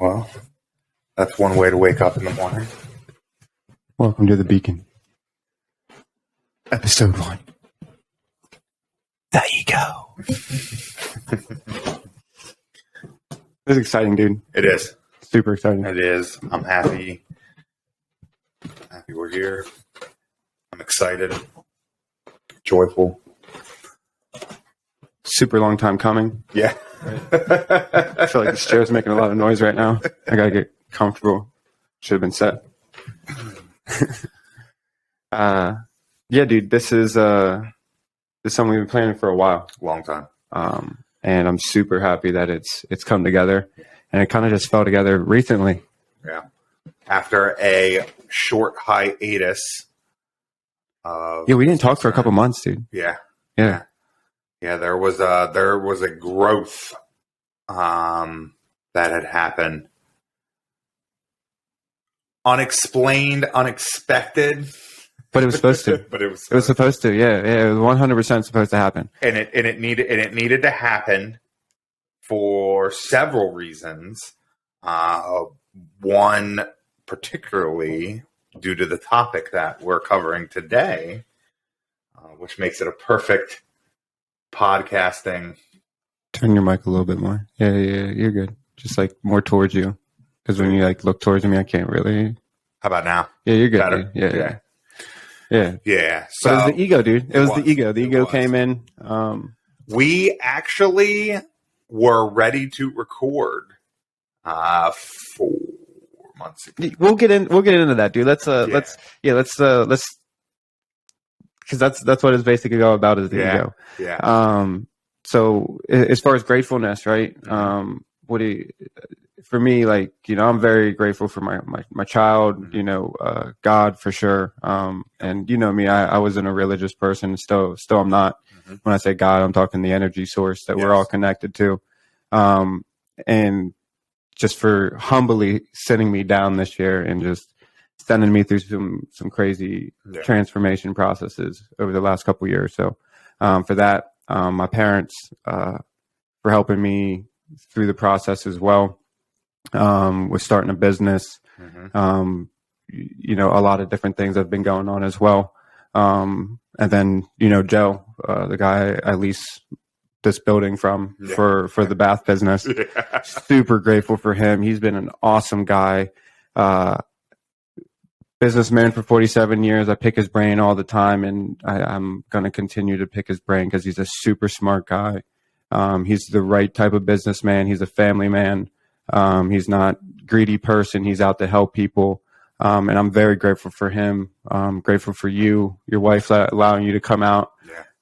Well, that's one way to wake up in the morning. Welcome to the Beacon. Episode 1. There you go. This is exciting, dude. It is. Super exciting. It is. I'm happy. Happy we're here. I'm excited. Joyful. Super long time coming. Yeah. I feel like this chair's making a lot of noise right now. I gotta get comfortable. Should have been set. Yeah, dude, this is something we've been planning for a while. Long time. And I'm super happy that it's come together, and it kind of just fell together recently. Yeah. After a short hiatus. Yeah, we didn't talk for a couple months, dude. Yeah. Yeah. Yeah, there was a growth that had happened. Unexplained, unexpected. But it was supposed to. But it was supposed to. Yeah, it was 100% supposed to happen. And it needed to happen for several reasons. One particularly due to the topic that we're covering today, which makes it a perfect podcasting. Turn your mic a little bit more. Yeah, you're good. Just like more towards you, because when you like look towards me, I can't really. How about now? Yeah, you're good. Better? Dude. Yeah. So but it was the ego, dude. It was the ego. The ego came in. We actually were ready to record 4 months ago. We'll get into that, dude. Let's because that's what it's basically all about, is the ego. Yeah. So as far as gratefulness, right? For me, like, I'm very grateful for my child, God for sure. And me, I wasn't a religious person. Still I'm not. Mm-hmm. When I say God, I'm talking the energy source that we're all connected to. And just for humbly sitting me down this year and just sending me through some crazy transformation processes over the last couple of years. So for that, my parents for helping me through the process as well. With starting a business, a lot of different things have been going on as well. And then, Joe, the guy I lease this building from for the bath business, super grateful for him. He's been an awesome guy, businessman for 47 years. I pick his brain all the time, and I'm going to continue to pick his brain because he's a super smart guy. He's the right type of businessman. He's a family man. He's not a greedy person. He's out to help people. And I'm very grateful for him. I'm grateful for you, your wife, allowing you to come out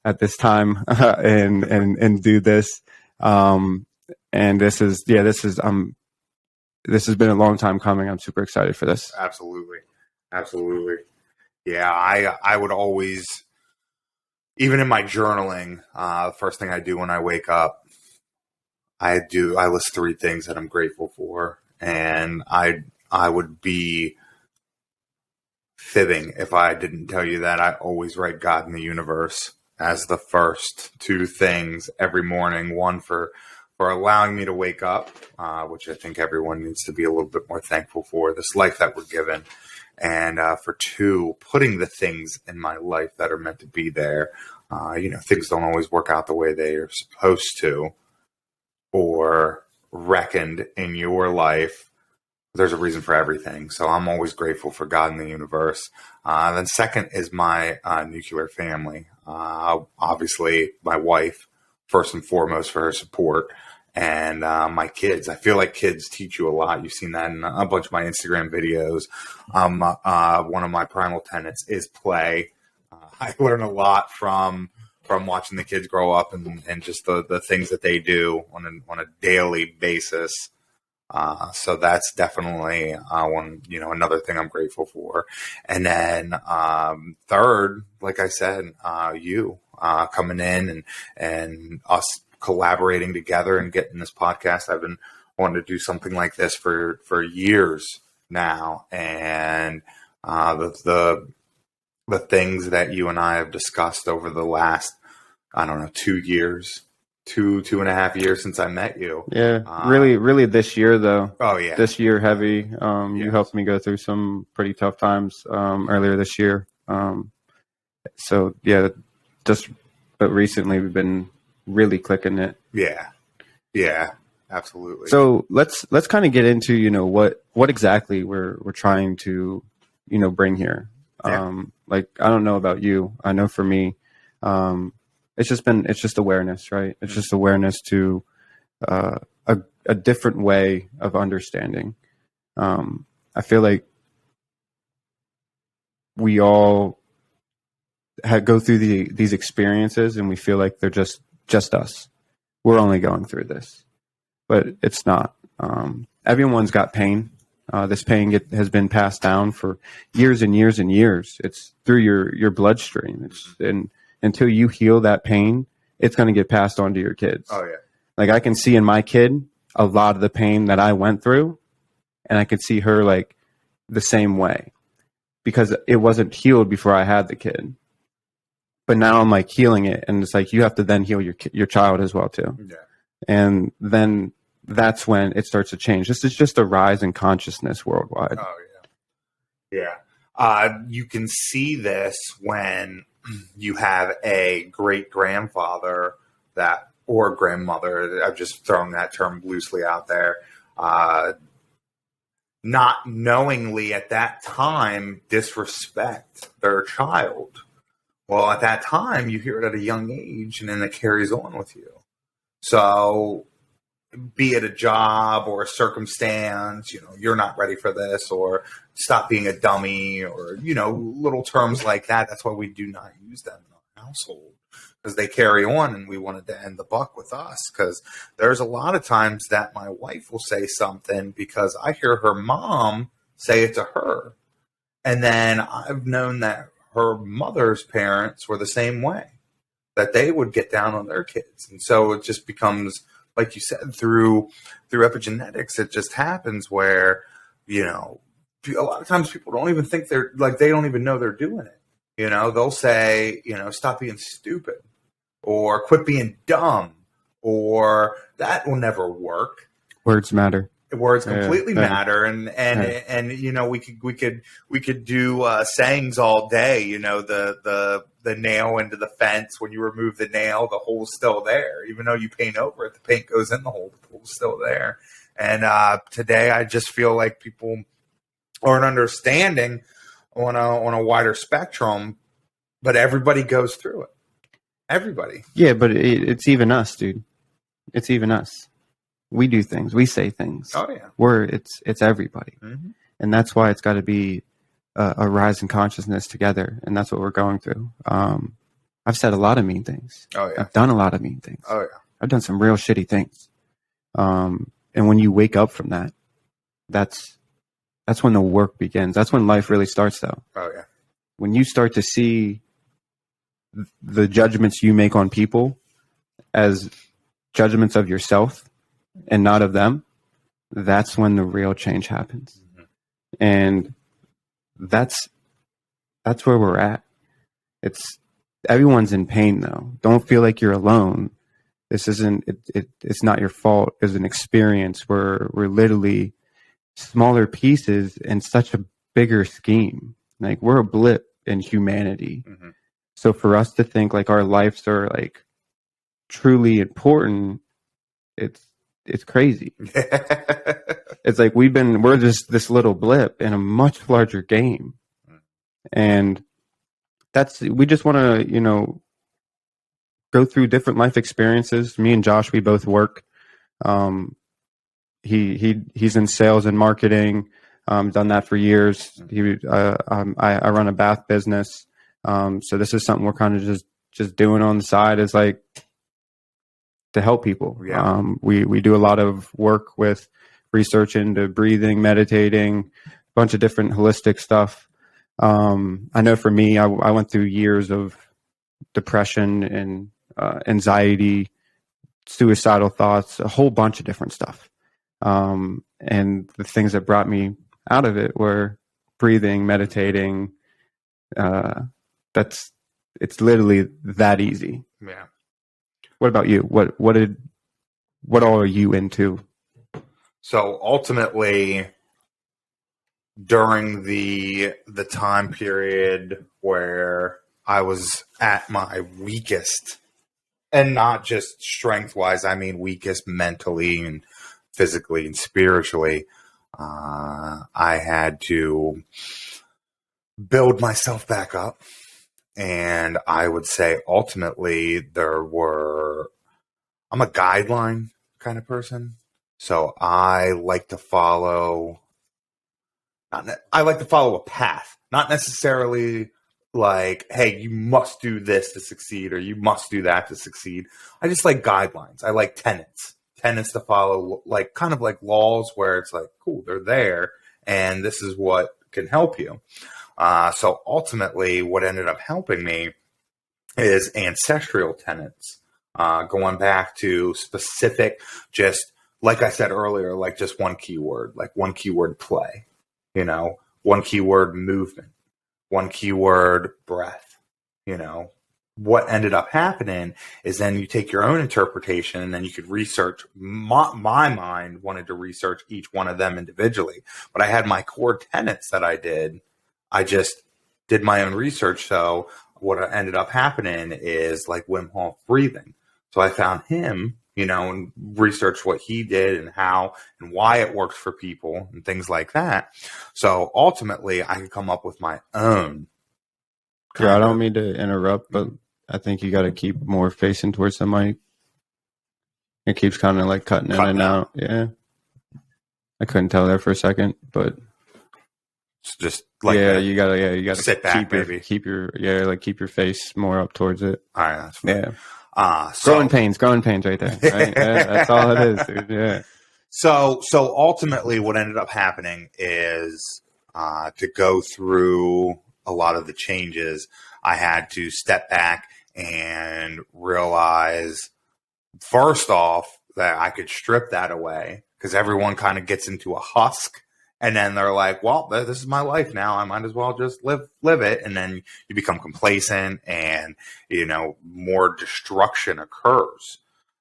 at this time and do this. And this has been a long time coming. I'm super excited for this. Absolutely. Yeah. I would always, even in my journaling, the first thing I do when I wake up, I list 3 things that I'm grateful for, and I would be fibbing if I didn't tell you that. I always write God and the universe as the first 2 things every morning. One for allowing me to wake up, which I think everyone needs to be a little bit more thankful for, this life that we're given. And for 2, putting the things in my life that are meant to be there. Things don't always work out the way they are supposed to, or reckoned in your life. There's a reason for everything. So I'm always grateful for God and the universe. Then second is my nuclear family. Obviously, my wife, first and foremost, for her support. And my kids. I feel like kids teach you a lot. You've seen that in a bunch of my Instagram videos. One of my primal tenets is play. I learn a lot from watching the kids grow up and just the things that they do on a daily basis. So that's definitely another thing I'm grateful for. And then third, like I said, you coming in and us collaborating together and getting this podcast. I've been wanting to do something like this for years now, and the things that you and I have discussed over the last 2 years two and a half years since I met you. Yeah, really this year though. Oh yeah, This year heavy. Yes. You helped me go through some pretty tough times earlier this year. So yeah, but recently we've been really clicking it. yeah, absolutely. So let's kind of get into, what exactly we're trying to, bring here. Yeah. Like, I don't know about you. I know for me, it's just awareness, right? It's just awareness to a different way of understanding. I feel like we all go through these experiences and we feel like they're just us. We're only going through this, but it's not. Everyone's got pain. This pain has been passed down for years and years and years. It's through your bloodstream. And until you heal that pain, it's going to get passed on to your kids. Oh yeah. Like, I can see in my kid a lot of the pain that I went through, and I could see her like the same way because it wasn't healed before I had the kid. But now I'm like healing it, and it's like you have to then heal your child as well too. Yeah. And then that's when it starts to change. This is just a rise in consciousness worldwide. Oh yeah. You can see this when you have a great grandfather or grandmother. I've just thrown that term loosely out there. Not knowingly at that time disrespect their child. Well, at that time, you hear it at a young age, and then it carries on with you. So, be it a job or a circumstance, you're not ready for this, or stop being a dummy, or, little terms like that. That's why we do not use them in our household, because they carry on, and we wanted to end the buck with us. Because there's a lot of times that my wife will say something because I hear her mom say it to her. And then I've known that her mother's parents were the same way, that they would get down on their kids. And so it just becomes, like you said, through epigenetics, it just happens where, a lot of times people don't even think they don't even know they're doing it. They'll say, stop being stupid, or quit being dumb, or that will never work. Words matter. Words completely matter, and we could do sayings all day. The nail into the fence. When you remove the nail, the hole's still there. Even though you paint over it, the paint goes in the hole. The hole's still there. And today, I just feel like people aren't understanding on a wider spectrum, but everybody goes through it. Everybody. Yeah, but it's even us, dude. It's even us. We do things. We say things. Oh yeah. It's everybody, and that's why it's got to be a rise in consciousness together, and that's what we're going through. I've said a lot of mean things. Oh yeah. I've done a lot of mean things. Oh yeah. I've done some real shitty things. And when you wake up from that, that's when the work begins. That's when life really starts, though. Oh yeah. When you start to see the judgments you make on people as judgments of yourself and not of them, that's when the real change happens. And that's where we're at. Everyone's in pain though. Don't feel like you're alone. This isn't it's not your fault. It's an experience where we're literally smaller pieces in such a bigger scheme. Like, we're a blip in humanity. So for us to think like our lives are like truly important, it's crazy. It's like we're just this little blip in a much larger game. And we just want to, go through different life experiences. Me and Josh, we both work. He's in sales and marketing. Done that for years. I run a bath business. So this is something we're kind of just doing on the side, is like to help people. Yeah. We do a lot of work with research into breathing, meditating, a bunch of different holistic stuff. I know for me, I went through years of depression and anxiety, suicidal thoughts, a whole bunch of different stuff. And the things that brought me out of it were breathing, meditating. It's literally that easy. Yeah. What about you? What all are you into? So ultimately, during the time period where I was at my weakest, and not just strength wise, I mean weakest mentally and physically and spiritually, I had to build myself back up. And I would say ultimately I'm a guideline kind of person. So I like to follow a path, not necessarily like, hey, you must do this to succeed or you must do that to succeed. I just like guidelines. I like tenets to follow, like kind of like laws where it's like, cool, they're there and this is what can help you. So ultimately what ended up helping me is ancestral tenets, going back to specific, just like I said earlier, like just one keyword play, one keyword movement, one keyword breath. What ended up happening is then you take your own interpretation and then you could research. My mind wanted to research each one of them individually, but I had my core tenets that I did. I just did my own research. So what ended up happening is like Wim Hof breathing. So I found him, and researched what he did and how and why it works for people and things like that. So ultimately I could come up with my own. Yeah, I don't mean to interrupt, but I think you got to keep more facing towards the mic. It keeps kind of like cutting in and out. Yeah. I couldn't tell there for a second, but it's just like you gotta sit back, keep your face more up towards it. All right, that's fine. Yeah. Growing pains right there. Right? Yeah, that's all it is, dude. Yeah. So ultimately what ended up happening is to go through a lot of the changes, I had to step back and realize, first off, that I could strip that away because everyone kind of gets into a husk. And then they're like, well, this is my life now. I might as well just live it. And then you become complacent and, more destruction occurs.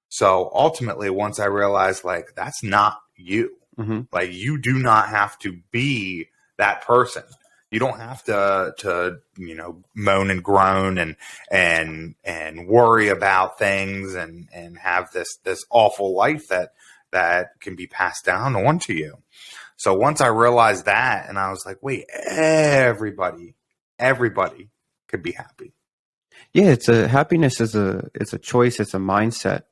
So ultimately, once I realized, like, that's not you. Mm-hmm. Like, you do not have to be that person. You don't have to moan and groan and worry about things and have this awful life that can be passed down onto you. So once I realized that, and I was like, wait, everybody could be happy. Yeah, happiness is it's a choice, it's a mindset.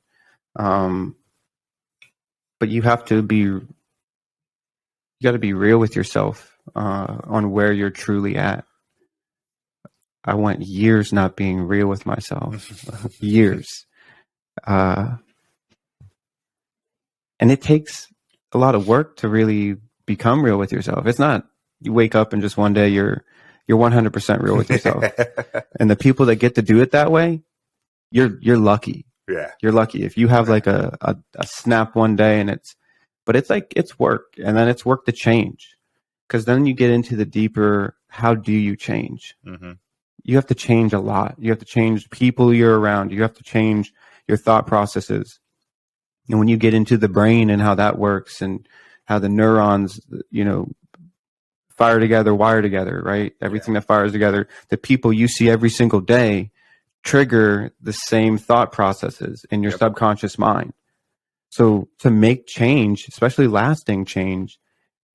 But you got to be real with yourself on where you're truly at. I went years not being real with myself, years. And it takes a lot of work to really become real with yourself. It's not you wake up and just one day you're 100% real with yourself. And the people that get to do it that way, you're lucky. Yeah. You're lucky. If you have like a snap one day but it's work, and then it's work to change. Because then you get into the deeper, how do you change? Mm-hmm. You have to change a lot. You have to change people you're around. You have to change your thought processes. And when you get into the brain and how that works and how the neurons, fire together, wire together, right? Everything that fires together, the people you see every single day trigger the same thought processes in your subconscious mind. So to make change, especially lasting change,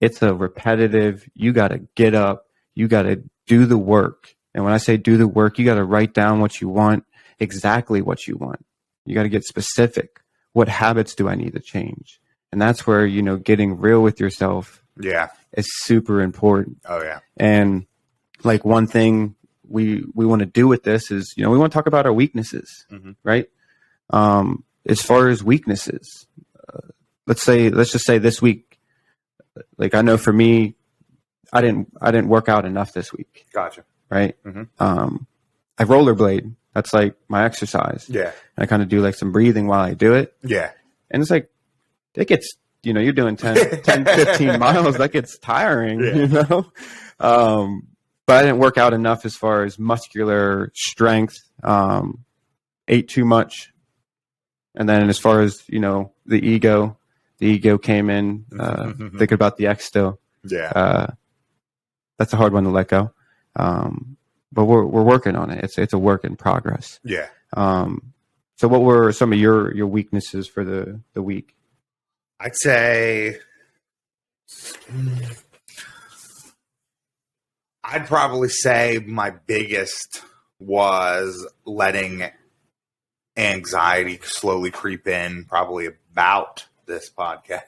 it's a repetitive, you got to get up, you got to do the work. And when I say do the work, you got to write down what you want, exactly what you want. You got to get specific. What habits do I need to change? And that's where, getting real with yourself is super important. Oh, yeah. And like one thing we want to do with this is, we want to talk about our weaknesses, right? As far as weaknesses, let's just say this week, like I know for me, I didn't work out enough this week. Gotcha. Right. Mm-hmm. I rollerblade. That's like my exercise. Yeah. And I kind of do like some breathing while I do it. Yeah. And it's like, it gets, you're doing 10, 15 miles. That gets tiring, But I didn't work out enough as far as muscular strength, ate too much, And then as far as, the ego came in, thinking about the ex still. Yeah. That's a hard one to let go. But we're working on it. It's a work in progress. Yeah. So what were some of your weaknesses for the week? I'd say I'd probably say my biggest was letting anxiety slowly creep in, probably about this podcast.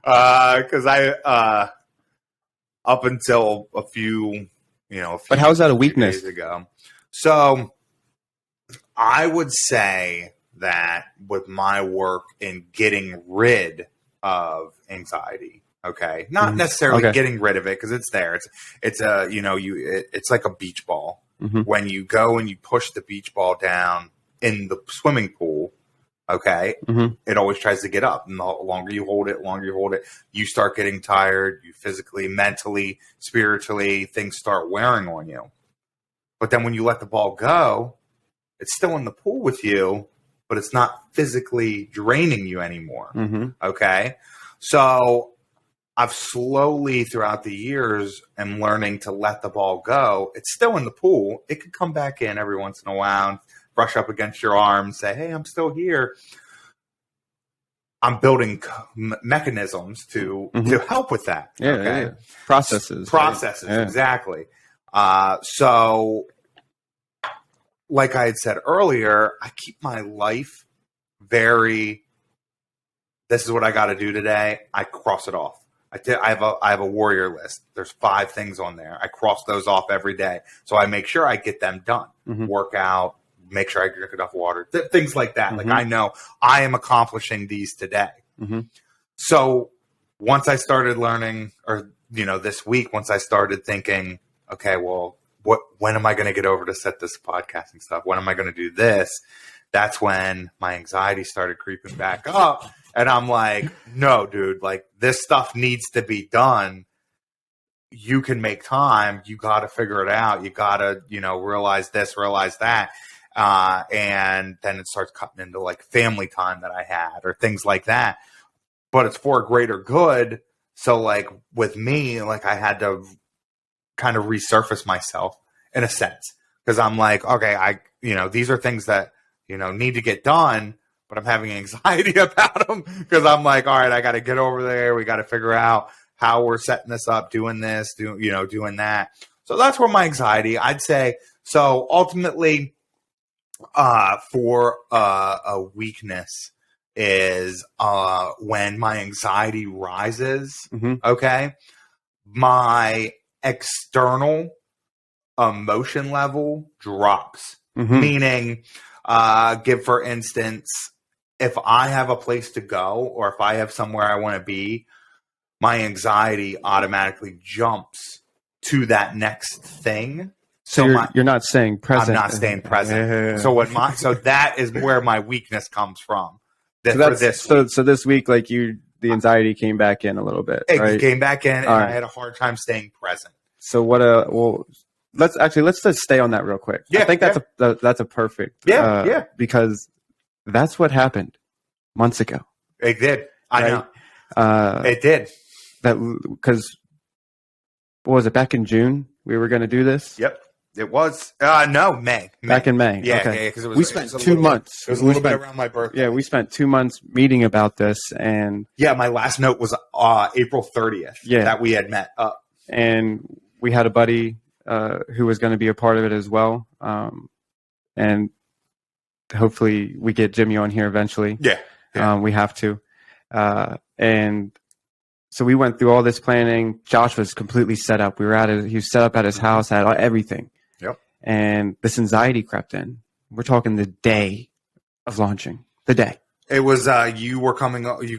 Because I up until a few But how's that a weakness? days ago. So I would say that with my work in getting rid of anxiety, okay, not necessarily getting rid of it because it's there. It's it's like a beach ball. When you go and you push the beach ball down in the swimming pool, okay, it always tries to get up. And the longer you hold it, you start getting tired. You physically, mentally, spiritually, things start wearing on you. But then when you let the ball go, it's still in the pool with you, but it's not physically draining you anymore. Okay. So I've slowly throughout the years am learning to let the ball go. It's still in the pool. It could come back in every once in a while and brush up against your arm and say, hey, I'm still here. I'm building mechanisms to help with that. Yeah, okay? Yeah. Processes, right? Exactly. So like I had said earlier, I keep my life very, this is what I got to do today. I cross it off. I have a warrior list. There's 5 things on there. I cross those off every day. So I make sure I get them done. Work out, make sure I drink enough water, things like that. Like I know I am accomplishing these today. So once I started learning, or, this week, once I started thinking, okay, well, when am I going to get over to set this podcasting stuff? When am I going to do this? That's when my anxiety started creeping back up. And I'm like, no, dude, like this stuff needs to be done. You can make time. You got to figure it out. You got to, realize this, realize that. And then it starts cutting into like family time that I had or things like that. But it's for a greater good. So like with me, like I had to kind of resurface myself in a sense. Because I'm like, okay, these are things that, need to get done, but I'm having anxiety about them because I'm like, all right, I got to get over there. We got to figure out how we're setting this up, doing this, doing that. So that's where my anxiety, I'd say. So ultimately, for a weakness is when my anxiety rises, okay, my external emotion level drops, meaning give for instance, if I have a place to go or if I have somewhere I want to be, my anxiety automatically jumps to that next thing. So you're not staying present. I'm not staying present. Yeah. So that is where my weakness comes from. So this week, like the anxiety came back in a little bit. It came back in, and I had a hard time staying present. So let's just stay on that real quick. Yeah, I think that's a perfect. Because that's what happened months ago. It did. I know. It did. That because what was it, back in June we were going to do this? Yep. It was May. Back in May. Yeah, okay. Yeah, because we spent 2 months. It was a little bit around my birthday. Yeah, we spent 2 months meeting about this, and my last note was April 30th. Yeah, that we had met up, and we had a buddy who was going to be a part of it as well, and hopefully we get Jimmy on here eventually. Yeah. We have to, and. So we went through all this planning. Josh was completely set up. He was set up at his house, had everything. Yep. And this anxiety crept in. We're talking the day of launching. The day. It was you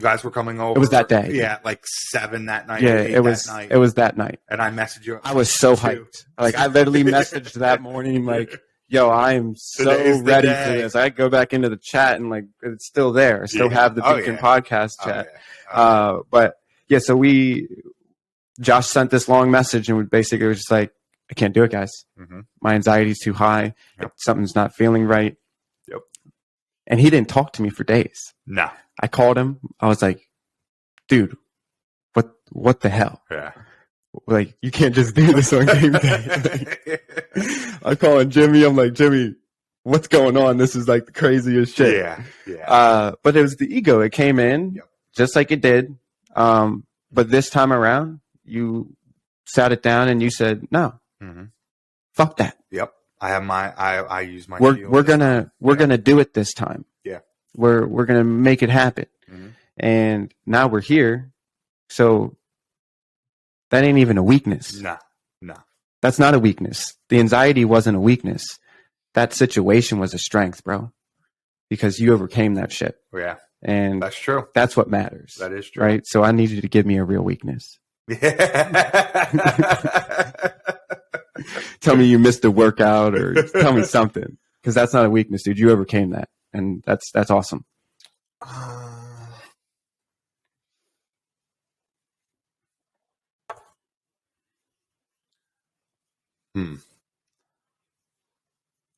guys were coming over. It was that day. Yeah, like 7 that night. Yeah, it was that night. And I messaged you. I was so hyped. Like I literally messaged that morning like, yo, I am so ready for this. I go back into the chat and like it's still there. I still have the Beacon podcast chat. But yeah, so Josh sent this long message and we basically was just like, I can't do it, guys. My anxiety is too high. Yep. Something's not feeling right. Yep. And he didn't talk to me for days. No. I called him. I was like, dude, what the hell? Yeah. Like, you can't just do this on game day. I call in Jimmy. I'm like, Jimmy, what's going on? This is like the craziest shit. Yeah. Yeah. But it was the ego. It came in just like it did. But this time around, you sat it down and you said, no, fuck that. Yep. I have I use my. We're gonna do it this time. Yeah. We're gonna make it happen. And now we're here. So that ain't even a weakness. No. That's not a weakness. The anxiety wasn't a weakness. That situation was a strength, bro. Because you overcame that shit. Yeah. And that's true. That's what matters. That is true. Right? So I need you to give me a real weakness. Tell me you missed a workout or tell me something. Because that's not a weakness, dude. You overcame that. And that's awesome.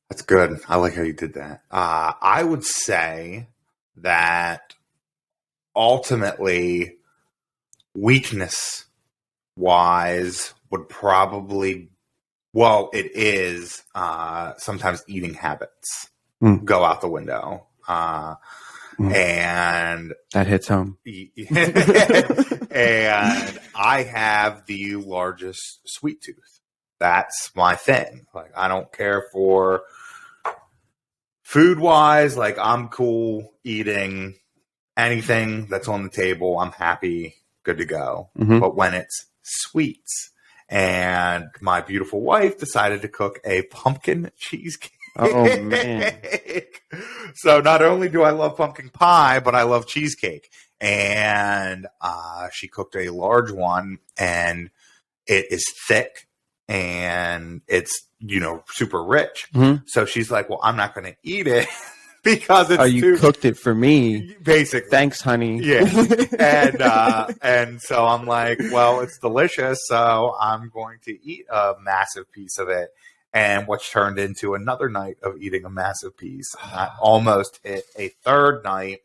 That's good. I like how you did that. I would say that ultimately, weakness wise would probably, well, it is sometimes eating habits go out the window. And that hits home. And I have the largest sweet tooth. That's my thing. Like, I don't care for food wise. Like, I'm cool eating anything that's on the table. I'm happy, good to go. But when it's sweets, and my beautiful wife decided to cook a pumpkin cheesecake. Oh, man. So not only do I love pumpkin pie, but I love cheesecake. And she cooked a large one, and it is thick and it's, super rich. So she's like, well, I'm not going to eat it because it's you cooked it for me. Basically. Thanks, honey. Yeah. And so I'm like, well, it's delicious. So I'm going to eat a massive piece of it. And what's turned into another night of eating a massive piece. I almost hit a third night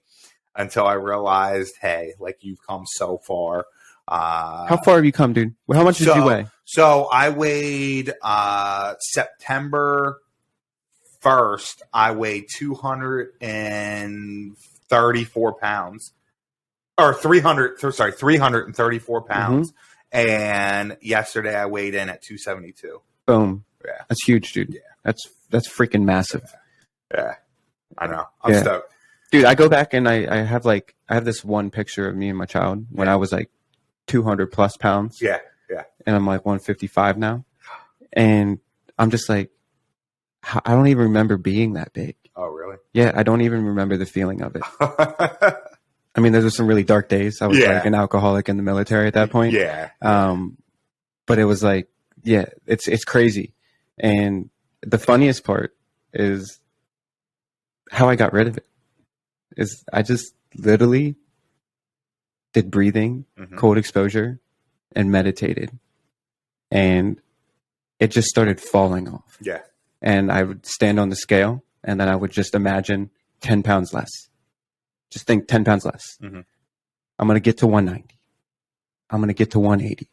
until I realized, hey, like, you've come so far. How far have you come, dude? How much did you weigh? So I weighed September 1st. I weighed 234 pounds, or 334 pounds. And yesterday I weighed in at 272. Boom. Yeah, that's huge, dude. Yeah, that's freaking massive. Yeah, I know. I'm stoked, dude. I go back and I have this one picture of me and my child when I was like 200 plus pounds. Yeah. And I'm like 155 now, and I'm just like, I don't even remember being that big. Oh, really? Yeah, I don't even remember the feeling of it. I mean, those were some really dark days. I was like an alcoholic in the military at that point. Yeah. But it was like, it's crazy. And the funniest part is how I got rid of it. Is I just literally did breathing, cold exposure, and meditated. And it just started falling off. Yeah. And I would stand on the scale, and then I would just imagine 10 pounds less. Just think 10 pounds less. I'm going to get to 190. I'm going to get to 180.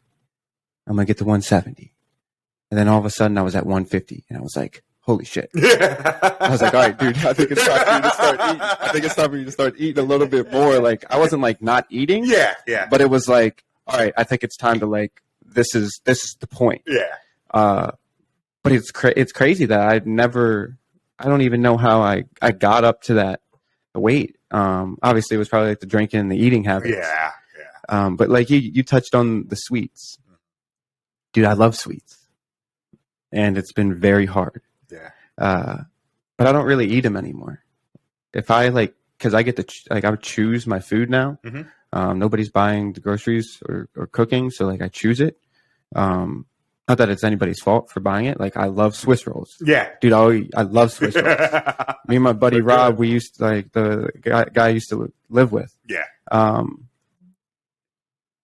I'm going to get to 170. And then all of a sudden I was at 150, and I was like, holy shit. I was like, all right, dude, I think it's time for you to start eating. I think it's time for you to start eating a little bit more. Like, I wasn't like not eating. Yeah. But it was like, all right, I think it's time to like, this is the point. Yeah. But it's crazy that I don't even know how I got up to that weight. Obviously it was probably like the drinking and the eating habits. Yeah. But like you touched on the sweets. Dude, I love sweets. And it's been very hard. Yeah. But I don't really eat them anymore. If I because I get to I would choose my food now. Nobody's buying the groceries or cooking, so like I choose it. Not that it's anybody's fault for buying it. Like, I love Swiss rolls. Yeah, dude, I love Swiss rolls. Me and my buddy Rob, we used to, like, the guy I used to live with. Yeah.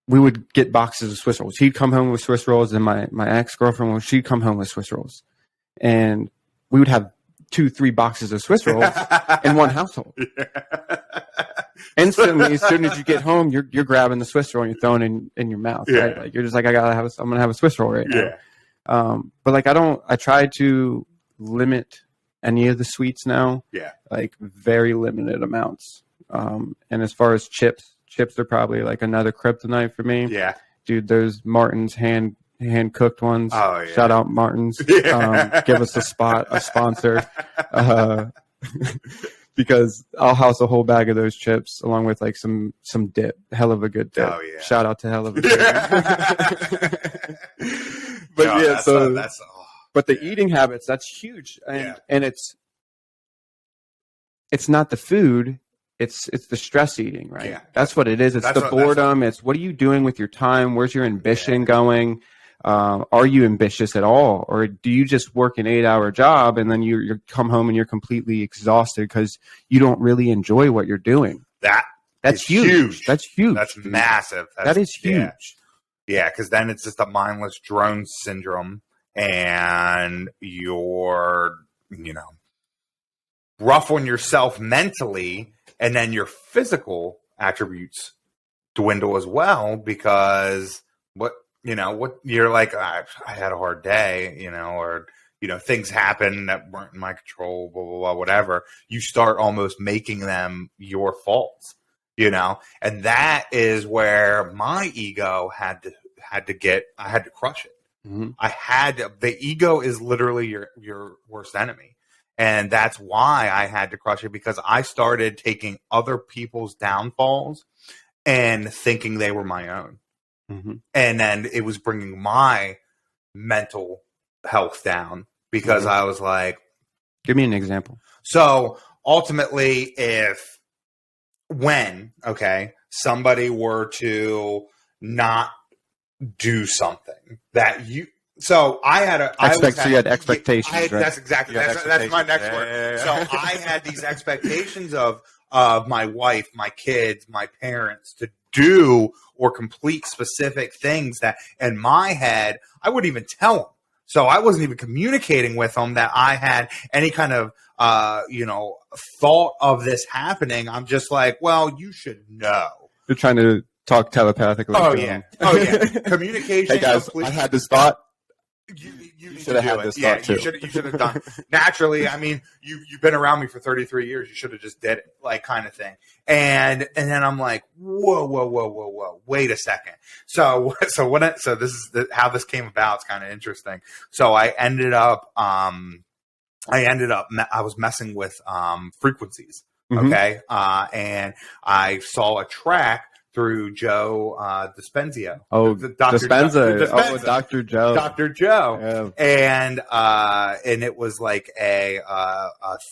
We would get boxes of Swiss rolls. He'd come home with Swiss rolls, and my ex-girlfriend, she'd come home with Swiss rolls. And we would have 2-3 boxes of Swiss rolls in one household. Yeah. Instantly, as soon as you get home, you're grabbing the Swiss roll and you're throwing it in your mouth, Yeah. right? Like you're just like, I'm gonna have a Swiss roll right now. Yeah. But like I try to limit any of the sweets now. Yeah. Like very limited amounts. And as far as chips are probably like another kryptonite for me. Yeah. Dude, those Martin's hand cooked ones. Oh, yeah. Shout out Martin's. Yeah. Give us a sponsor. Because I'll house a whole bag of those chips along with like some dip. Hell of a good dip. Oh, yeah. Shout out to Hell of a good dip. But No, yeah, so that's but the eating habits, that's huge. And it's not the food, it's the stress eating, right? Yeah. That's what it is. It's That's the boredom. It's what are you doing with your time? Where's your ambition going? Are you ambitious at all? Or do you just work an 8-hour job and then you come home and you're completely exhausted because you don't really enjoy what you're doing? That's huge. That's huge. That's dude. massive. That is huge. Yeah, because then it's just a mindless drone syndrome, and you're, rough on yourself mentally, and then your physical attributes dwindle as well because what you're like, I had a hard day, or things happen that weren't in my control, blah blah blah, whatever. You start almost making them your faults. And that is where my ego had to crush it. Mm-hmm. The ego is literally your worst enemy. And that's why I had to crush it, because I started taking other people's downfalls and thinking they were my own. Mm-hmm. And then it was bringing my mental health down because I was like, give me an example. So ultimately, when somebody were to not do something that so I had you had expectations, right? That's my next word. Yeah. So I had these expectations of my wife, my kids, my parents to do or complete specific things that in my head I wouldn't even tell them. So I wasn't even communicating with them that I had any kind of thought of this happening. I'm just like, well, you should know. You're trying to talk telepathically. Oh yeah. Communication. Hey guys, I had this thought. You should have had this thought too. You should have done. Naturally, I mean, you've been around me for 33 years. You should have just did it, like, kind of thing. And then I'm like, whoa, wait a second. So this is how this came about. It's kind of interesting. So I was messing with frequencies. Mm-hmm. Okay, and I saw a track through Joe Dispenza. Oh, Dispenza. Dr. Joe. Dr. Joe. Yeah. And it was like a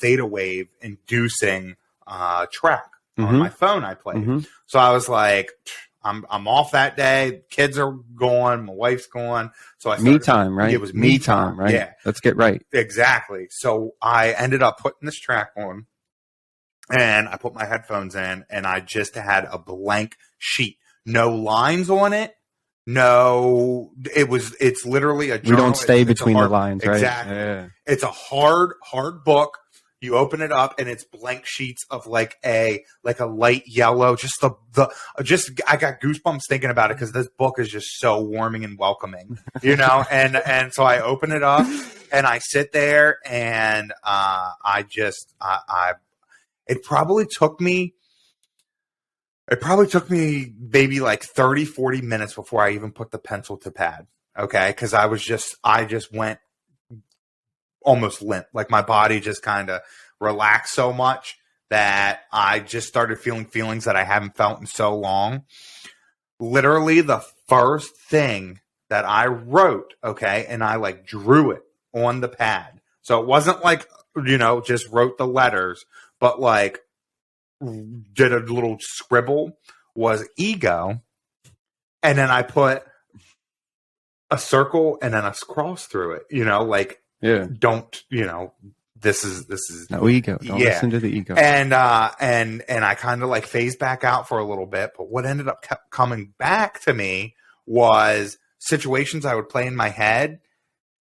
theta wave inducing track on my phone I played. Mm-hmm. So I was like, I'm off that day. Kids are gone. My wife's gone. So I started, me time, right? It was me time, right? Yeah. Let's get right. Exactly. So I ended up putting this track on. And I put my headphones in, and I just had a blank sheet, no lines on it. No, it's literally a journal. We don't stay between the lines, right? Exactly. Yeah. It's a hard book. You open it up, and it's blank sheets of like a light yellow. Just I got goosebumps thinking about it because this book is just so warming and welcoming, And so I open it up, and I sit there, and It probably took me maybe like 30, 40 minutes before I even put the pencil to pad. Okay. Cause I just went almost limp. Like my body just kind of relaxed so much that I just started feeling feelings that I haven't felt in so long. Literally the first thing that I wrote. Okay. And I like drew it on the pad. So it wasn't like, just wrote the letters, but like did a little scribble, was ego, and then I put a circle and then a cross through it, don't, this is no ego. Don't listen to the ego. And I kind of like phased back out for a little bit, but what ended up coming back to me was situations I would play in my head,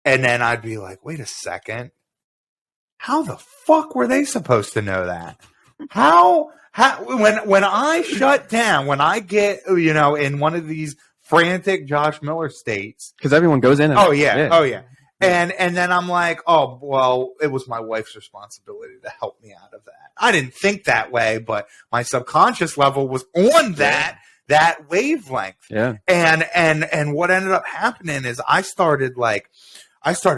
and then I'd be like, wait a second. how the fuck were they supposed to know that? How when I shut down, when I get, in one of these frantic Josh Miller states, because everyone goes in. And, oh yeah. And then I'm like, oh well, it was my wife's responsibility to help me out of that. I didn't think that way, but my subconscious level was on that wavelength. Yeah. And what ended up happening is I started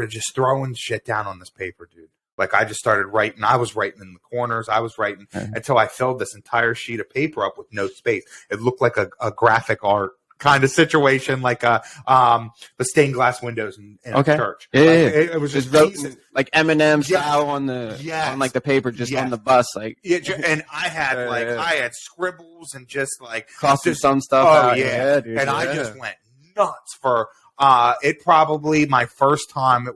just throwing shit down on this paper, dude. Like I just started writing. I was writing in the corners. I was writing until I filled this entire sheet of paper up with no space. It looked like a graphic art kind of situation, like the stained glass windows in a church. Yeah, it was just pieces. Like Eminem style on like the paper, just on the bus, like. Yeah, and I had I had scribbles and just like crossing some stuff. Oh out. yeah, dude, and I just went nuts for it. Probably my first time. It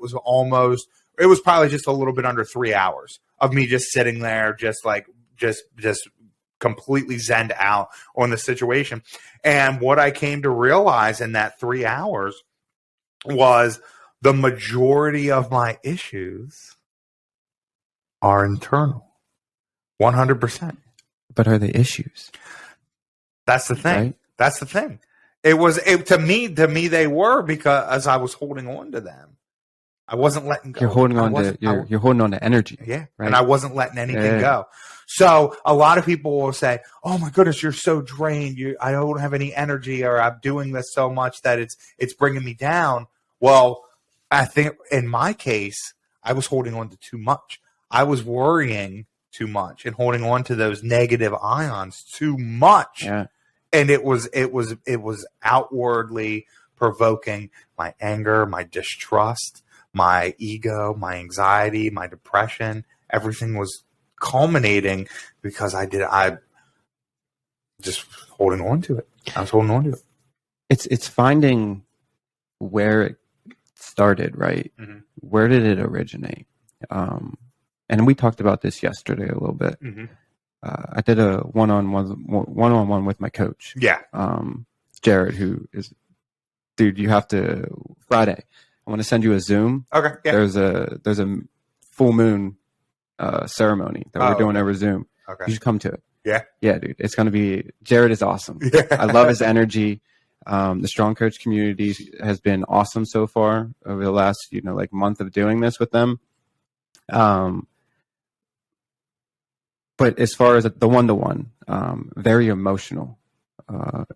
was probably just a little bit under 3 hours of me just sitting there, just completely zened out on the situation. And what I came to realize in that 3 hours was the majority of my issues are internal. 100%. But are they issues? That's the thing. Right? That's the thing. To me, they were, because I was holding on to them. I wasn't letting go. You're holding on to energy. Yeah. Right? And I wasn't letting anything go. So a lot of people will say, oh my goodness, you're so drained. I don't have any energy, or I'm doing this so much that it's bringing me down. Well, I think in my case, I was holding on to too much. I was worrying too much and holding on to those negative ions too much. Yeah. And it was outwardly provoking my anger, my distrust, my ego, my anxiety, my depression. Everything was culminating because I just holding on to it. I was holding on to it. It's finding where it started, right? Mm-hmm. Where did it originate? And we talked about this yesterday a little bit. Mm-hmm. I did a one-on-one with my coach. Yeah. Jared, who is, dude, you have to Friday. I want to send you a Zoom. Okay. Yeah. There's a full moon ceremony that we're doing over Zoom. Okay. You should come to it. Yeah. Yeah, dude. It's gonna be. Jared is awesome. Yeah. I love his energy. The Strong Coach community has been awesome so far over the last month of doing this with them. But as far as the one-to-one, very emotional.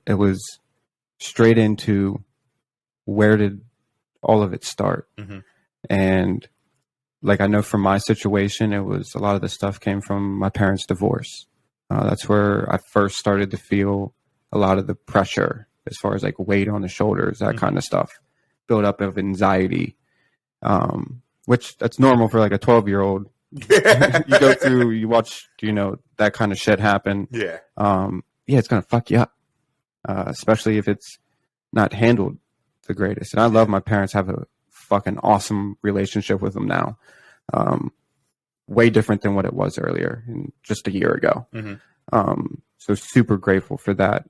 It was straight into where did all of it start. Mm-hmm. And I know from my situation, it was a lot of the stuff came from my parents' divorce. That's where I first started to feel a lot of the pressure as far as weight on the shoulders, that kind of stuff, build up of anxiety, which that's normal for a 12-year-old. You go through, you watch, that kind of shit happen. Yeah. It's going to fuck you up, especially if it's not handled the greatest. And I love my parents, have a fucking awesome relationship with them now. Way different than what it was earlier and just a year ago. Mm-hmm. So super grateful for that.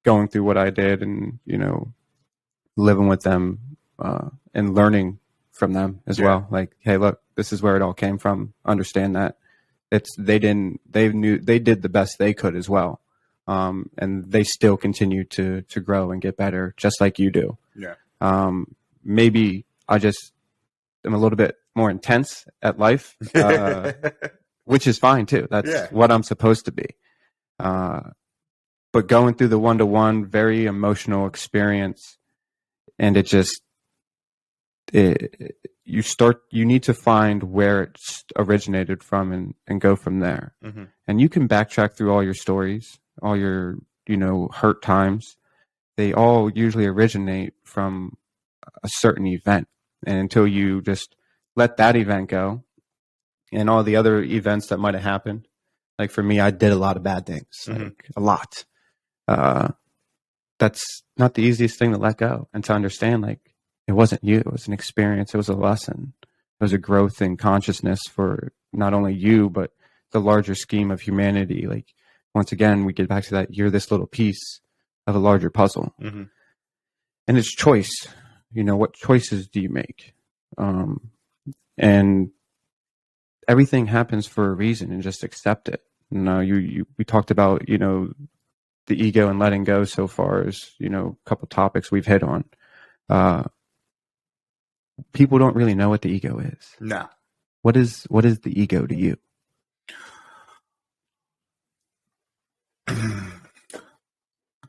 Going through what I did and, living with them, and learning from them as well. Hey, look, this is where it all came from. Understand that they did the best they could as well. And they still continue to grow and get better, just like you do. Yeah. Maybe I just am a little bit more intense at life, which is fine too. That's what I'm supposed to be. But going through the one-to-one, very emotional experience, and you need to find where it originated from and go from there. Mm-hmm. And you can backtrack through all your stories, all your, hurt times. They all usually originate from a certain event. And until you just let that event go and all the other events that might have happened, for me, I did a lot of bad things, mm-hmm. A lot. That's not the easiest thing to let go and to understand, it wasn't you. It was an experience. It was a lesson. It was a growth in consciousness for not only you, but the larger scheme of humanity. Once again, we get back to that, you're this little piece of a larger puzzle. Mm-hmm. And it's choice. What choices do you make? And everything happens for a reason, and just accept it. We talked about, the ego and letting go so far as, a couple topics we've hit on. People don't really know what the ego is. No. What is the ego to you?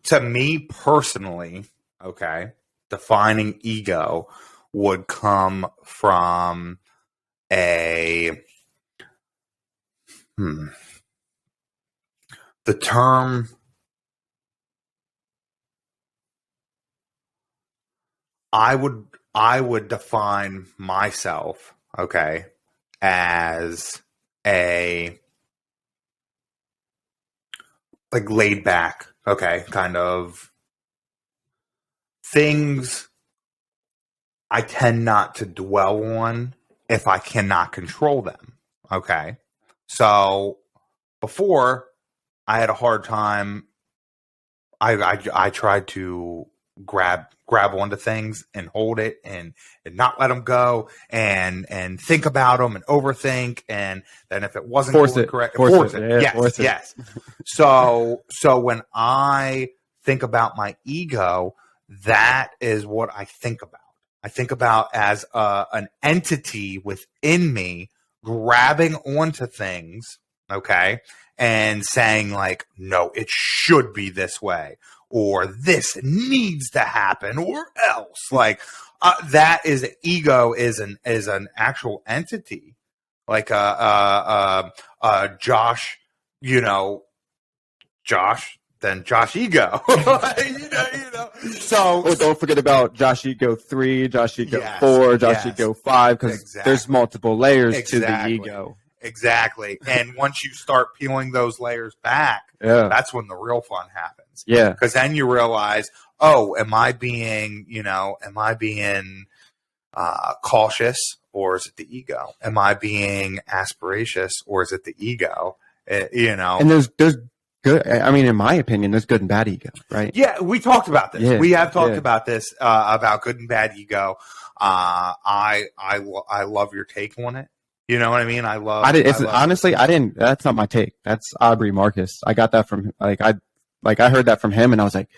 To me personally, okay, defining ego would come from the term I would define myself, okay, as a like laid back, okay, kind of things I tend not to dwell on if I cannot control them. Okay. So before I had a hard time, I tried to grab onto things and hold it and not let them go and think about them and overthink, and then if it wasn't Force it. correct, Force it. Yes, force it. yes. So when I think about my ego, that is what I think about. I think about as an entity within me grabbing onto things, okay, and saying like, no, it should be this way, or this needs to happen, or else. Like that is ego is an actual entity, like Josh, Josh. Then Josh Ego. So don't forget about Josh Ego 3, Josh Ego Yes, 4, Josh yes. Ego 5, because Exactly. there's multiple layers Exactly. to the ego. Exactly. And once you start peeling those layers back, Yeah. that's when the real fun happens. Yeah. Because then you realize, oh, am I being cautious, or is it the ego? Am I being aspiracious, or is it the ego? And there's good. I mean, in my opinion, there's good and bad ego, right? Yeah, we talked about this. Yeah, We have talked yeah. about this about good and bad ego. I love your take on it. You know what I mean? Honestly, I didn't. That's not my take. That's Aubrey Marcus. I got that from I heard that from him, and I was like,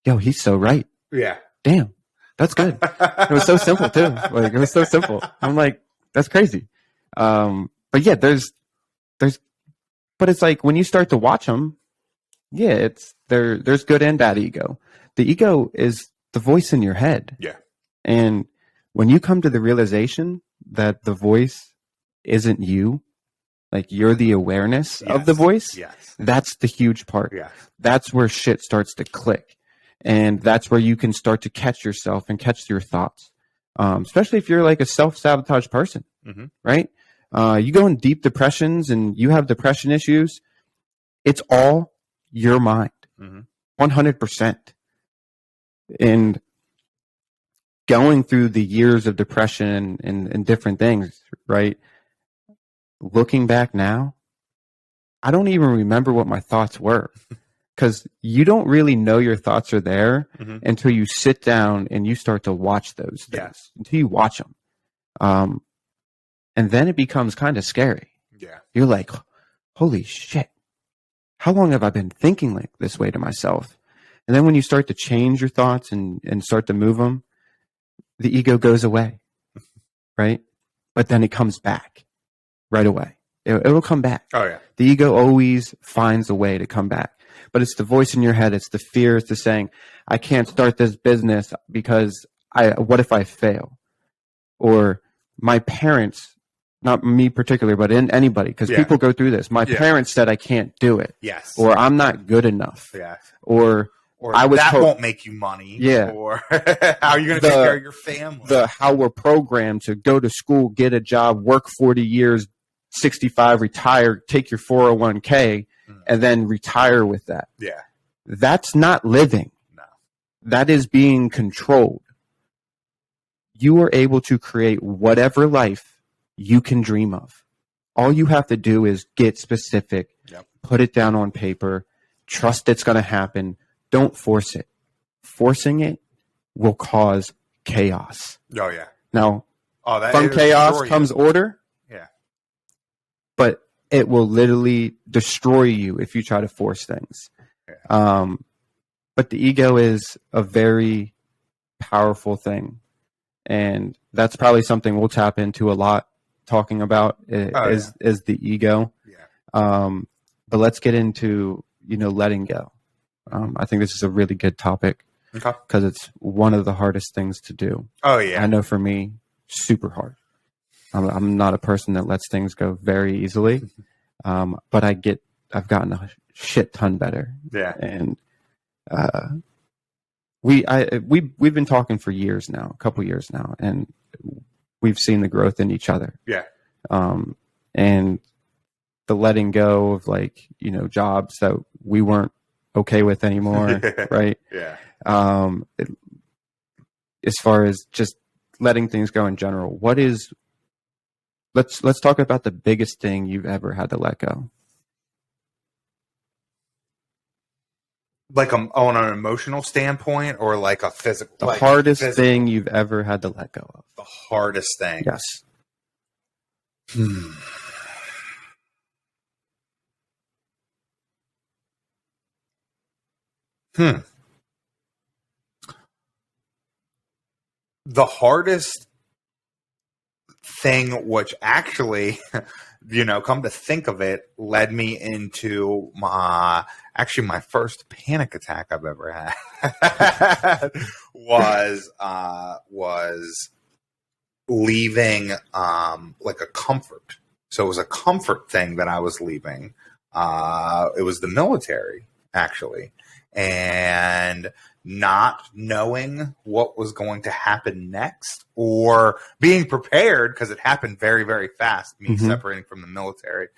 yo, he's so right. Yeah. Damn, that's good. It was so simple too. Like, it was so simple. I'm like, that's crazy. But yeah, there's, but it's like when you start to watch them, yeah, there's good and bad ego. The ego is the voice in your head. Yeah. And when you come to the realization that the voice isn't you, like you're the awareness of the voice, Yes. that's the huge part. Yeah. That's where shit starts to click. And that's where you can start to catch yourself and catch your thoughts. Especially if you're like a self-sabotage person, right? You go in deep depressions and you have depression issues. It's all your mind, 100%. And going through the years of depression and different things, right? Looking back now, I don't even remember what my thoughts were, because you don't really know your thoughts are there until you sit down and you start to watch those things. Yes. Until you watch them. And then it becomes kind of scary. Yeah. You're like, holy shit, how long have I been thinking like this way to myself? And then when you start to change your thoughts and start to move them, the ego goes away, right? But then it comes back right away. It'll come back. Oh, yeah. The ego always finds a way to come back. But it's the voice in your head. It's the fear. It's the saying, I can't start this business because what if I fail? Or my parents, not me particularly, but in anybody, because people go through this. My parents said I can't do it. Yes. Or I'm not good enough. Yes. Or I was that told, won't make you money. Yeah. Or how are you going to take care of your family? How we're programmed to go to school, get a job, work 40 years, 65, retire, take your 401k, and then retire with that. Yeah. That's not living. No. That is being controlled. You are able to create whatever life you can dream of. All you have to do is get specific, put it down on paper, trust it's going to happen. Don't force it. Forcing it will cause chaos. Oh, yeah. Now, Oh, from chaos comes order. Yeah. but it will literally destroy you if you try to force things. But the ego is a very powerful thing, and that's probably something we'll tap into a lot talking about is the ego. But let's get into letting go. I think this is a really good topic because it's one of the hardest things to do. I know for me, super hard. I'm not a person that lets things go very easily, but I've gotten a shit ton better. And we've been talking for years now, a couple years now, and we've seen the growth in each other. And the letting go of jobs that we weren't okay with anymore, right? As far as just letting things go in general, let's talk about the biggest thing you've ever had to let go. Like on an emotional standpoint, or like a physical? The hardest thing you've ever had to let go of. The hardest thing. Yes. The hardest thing, which actually, come to think of it, led me into my first panic attack I've ever had was leaving like a comfort. So it was a comfort thing that I was leaving. It was the military, actually. And not knowing what was going to happen next, or being prepared, because it happened very, very fast, me separating from the military.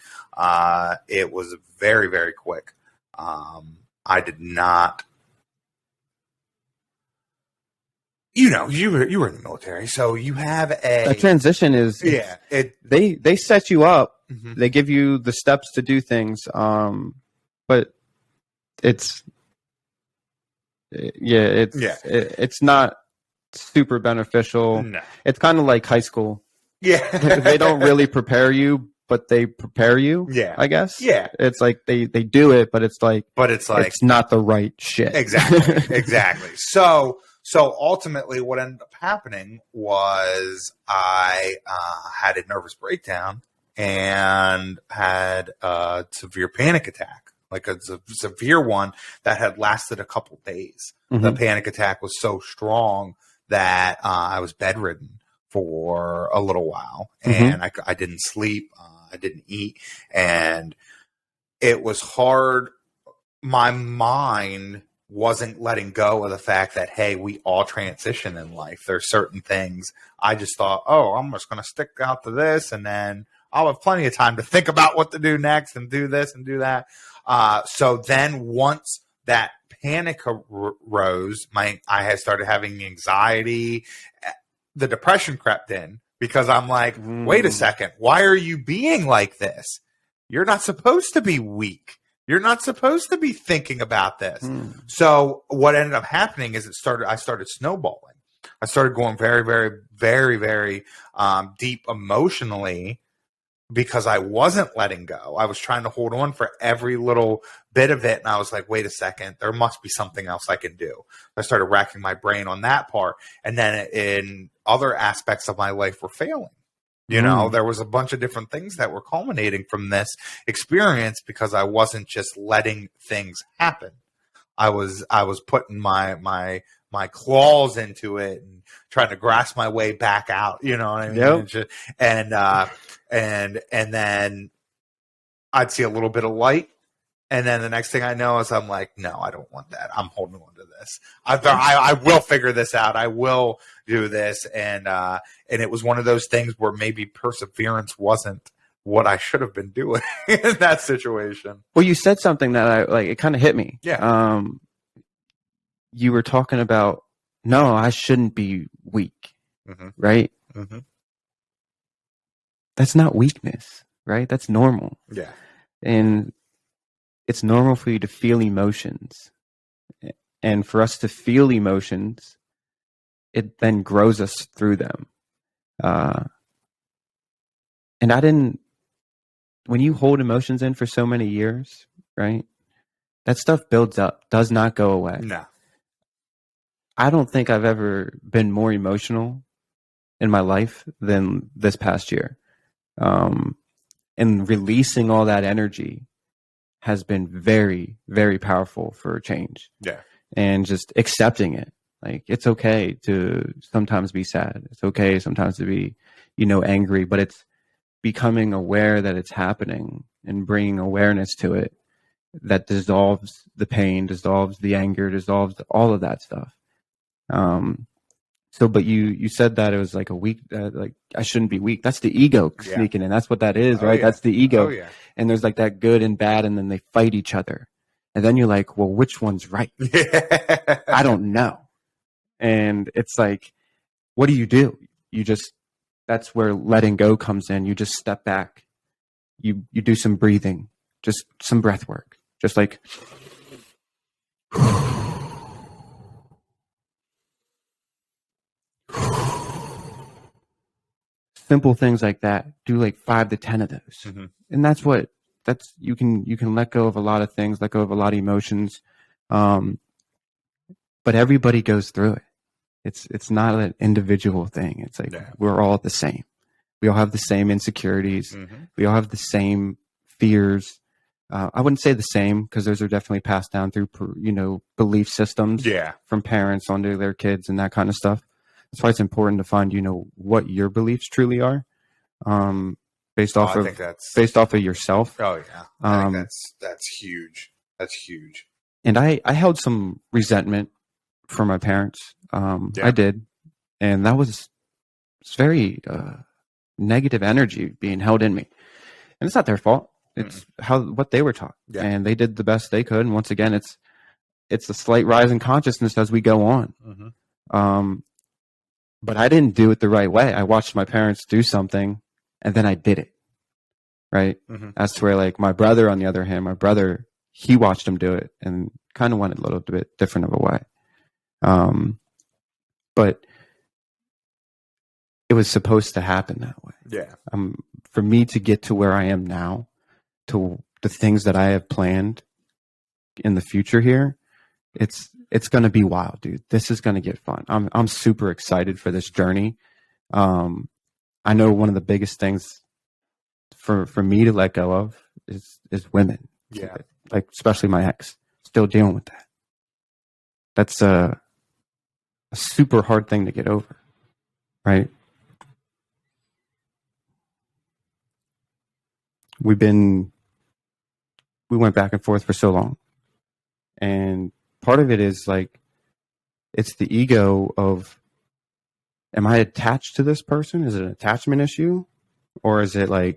It was very, very quick. I did not, you were in the military, so you have a transition is, they set you up, they give you the steps to do things. But it's not super beneficial. No. It's kind of like high school. They don't really prepare you, but they prepare you. I guess. It's like they do it, but it's like it's not the right shit. Exactly. So ultimately, what ended up happening was I had a nervous breakdown and had a severe panic attack. Like a severe one that had lasted a couple days. The panic attack was so strong that I was bedridden for a little while, and I didn't sleep, I didn't eat, and it was hard. My mind wasn't letting go of the fact that, hey, we all transition in life. There's certain things. I just thought, I'm just going to stick out to this, and then I'll have plenty of time to think about what to do next and do this and do that. So then once that panic arose, I had started having anxiety. The depression crept in because I'm like, wait a second, why are you being like this? You're not supposed to be weak. You're not supposed to be thinking about this. So what ended up happening is I started snowballing. I started going very, very, very, very deep emotionally, because I wasn't letting go. I was trying to hold on for every little bit of it. And I was like, wait a second, there must be something else I can do. I started racking my brain on that part. And then in other aspects of my life were failing. There was a bunch of different things that were culminating from this experience because I wasn't just letting things happen. I was putting my claws into it and trying to grasp my way back out. You know what I mean? Yep. And then I'd see a little bit of light, and then the next thing I know is I'm like, no, I don't want that. I'm holding on to this. I will figure this out. I will do this, and it was one of those things where maybe perseverance wasn't what I should have been doing in that situation. Well, you said something that it kind of hit me. You were talking about, no, I shouldn't be weak, right? That's not weakness, right? That's normal. And it's normal for you to feel emotions. And for us to feel emotions, it then grows us through them. And I didn't when you hold emotions in for so many years, right? That stuff builds up, does not go away. No. I don't think I've ever been more emotional in my life than this past year. And releasing all that energy has been very, very powerful for change. Yeah. And just accepting it. Like, it's okay to sometimes be sad. It's okay sometimes to be, angry, but it's becoming aware that it's happening and bringing awareness to it that dissolves the pain, dissolves the anger, dissolves all of that stuff. But you said that it was like a weak, like I shouldn't be weak. That's the ego sneaking in. That's what that is, right? Yeah. That's the ego. Oh, yeah. And there's like that good and bad, and then they fight each other. And then you're like, well, which one's right? I don't know. And it's like, what do? That's where letting go comes in. You just step back. You do some breathing, just some breath work. Just like, simple things like that. Do like 5 to 10 of those. Mm-hmm. And you can let go of a lot of things, let go of a lot of emotions. But everybody goes through it. It's not an individual thing. It's like, we're all the same. We all have the same insecurities. Mm-hmm. We all have the same fears. I wouldn't say the same, because those are definitely passed down through, belief systems from parents onto their kids and that kind of stuff. That's why it's important to find, what your beliefs truly are, based off of yourself. Oh yeah, I think that's huge. That's huge. And I held some resentment for my parents. I did, and that was very negative energy being held in me. And it's not their fault. It's what they were taught, and they did the best they could. And once again, it's a slight rise in consciousness as we go on. Mm-hmm. But I didn't do it the right way. I watched my parents do something, and then I did it. Right. Mm-hmm. That's where, like, my brother, on the other hand, he watched him do it and kind of went a little bit different of a way. But it was supposed to happen that way. Yeah. For me to get to where I am now, to the things that I have planned in the future here, it's going to be wild, dude. This is going to get fun. I'm super excited for this journey. I know one of the biggest things for me to let go of is women. Yeah. Like, especially my ex. Still dealing with that. That's a super hard thing to get over, right? We went back and forth for so long. And part of it is like, it's the ego of, am I attached to this person? Is it an attachment issue? Or is it love?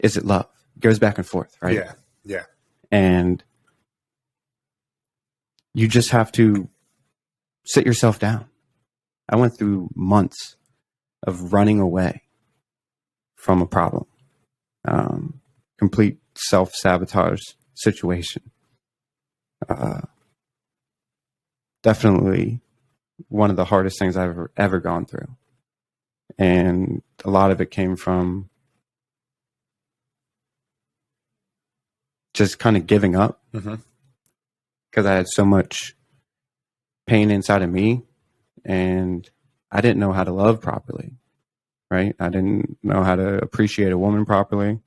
It goes back and forth, right? Yeah. Yeah. And you just have to sit yourself down. I went through months of running away from a problem. Complete self-sabotage situation. Definitely one of the hardest things I've ever gone through. And a lot of it came from just kind of giving up, because I had so much pain inside of me, and I didn't know how to love properly, right? I didn't know how to appreciate a woman properly.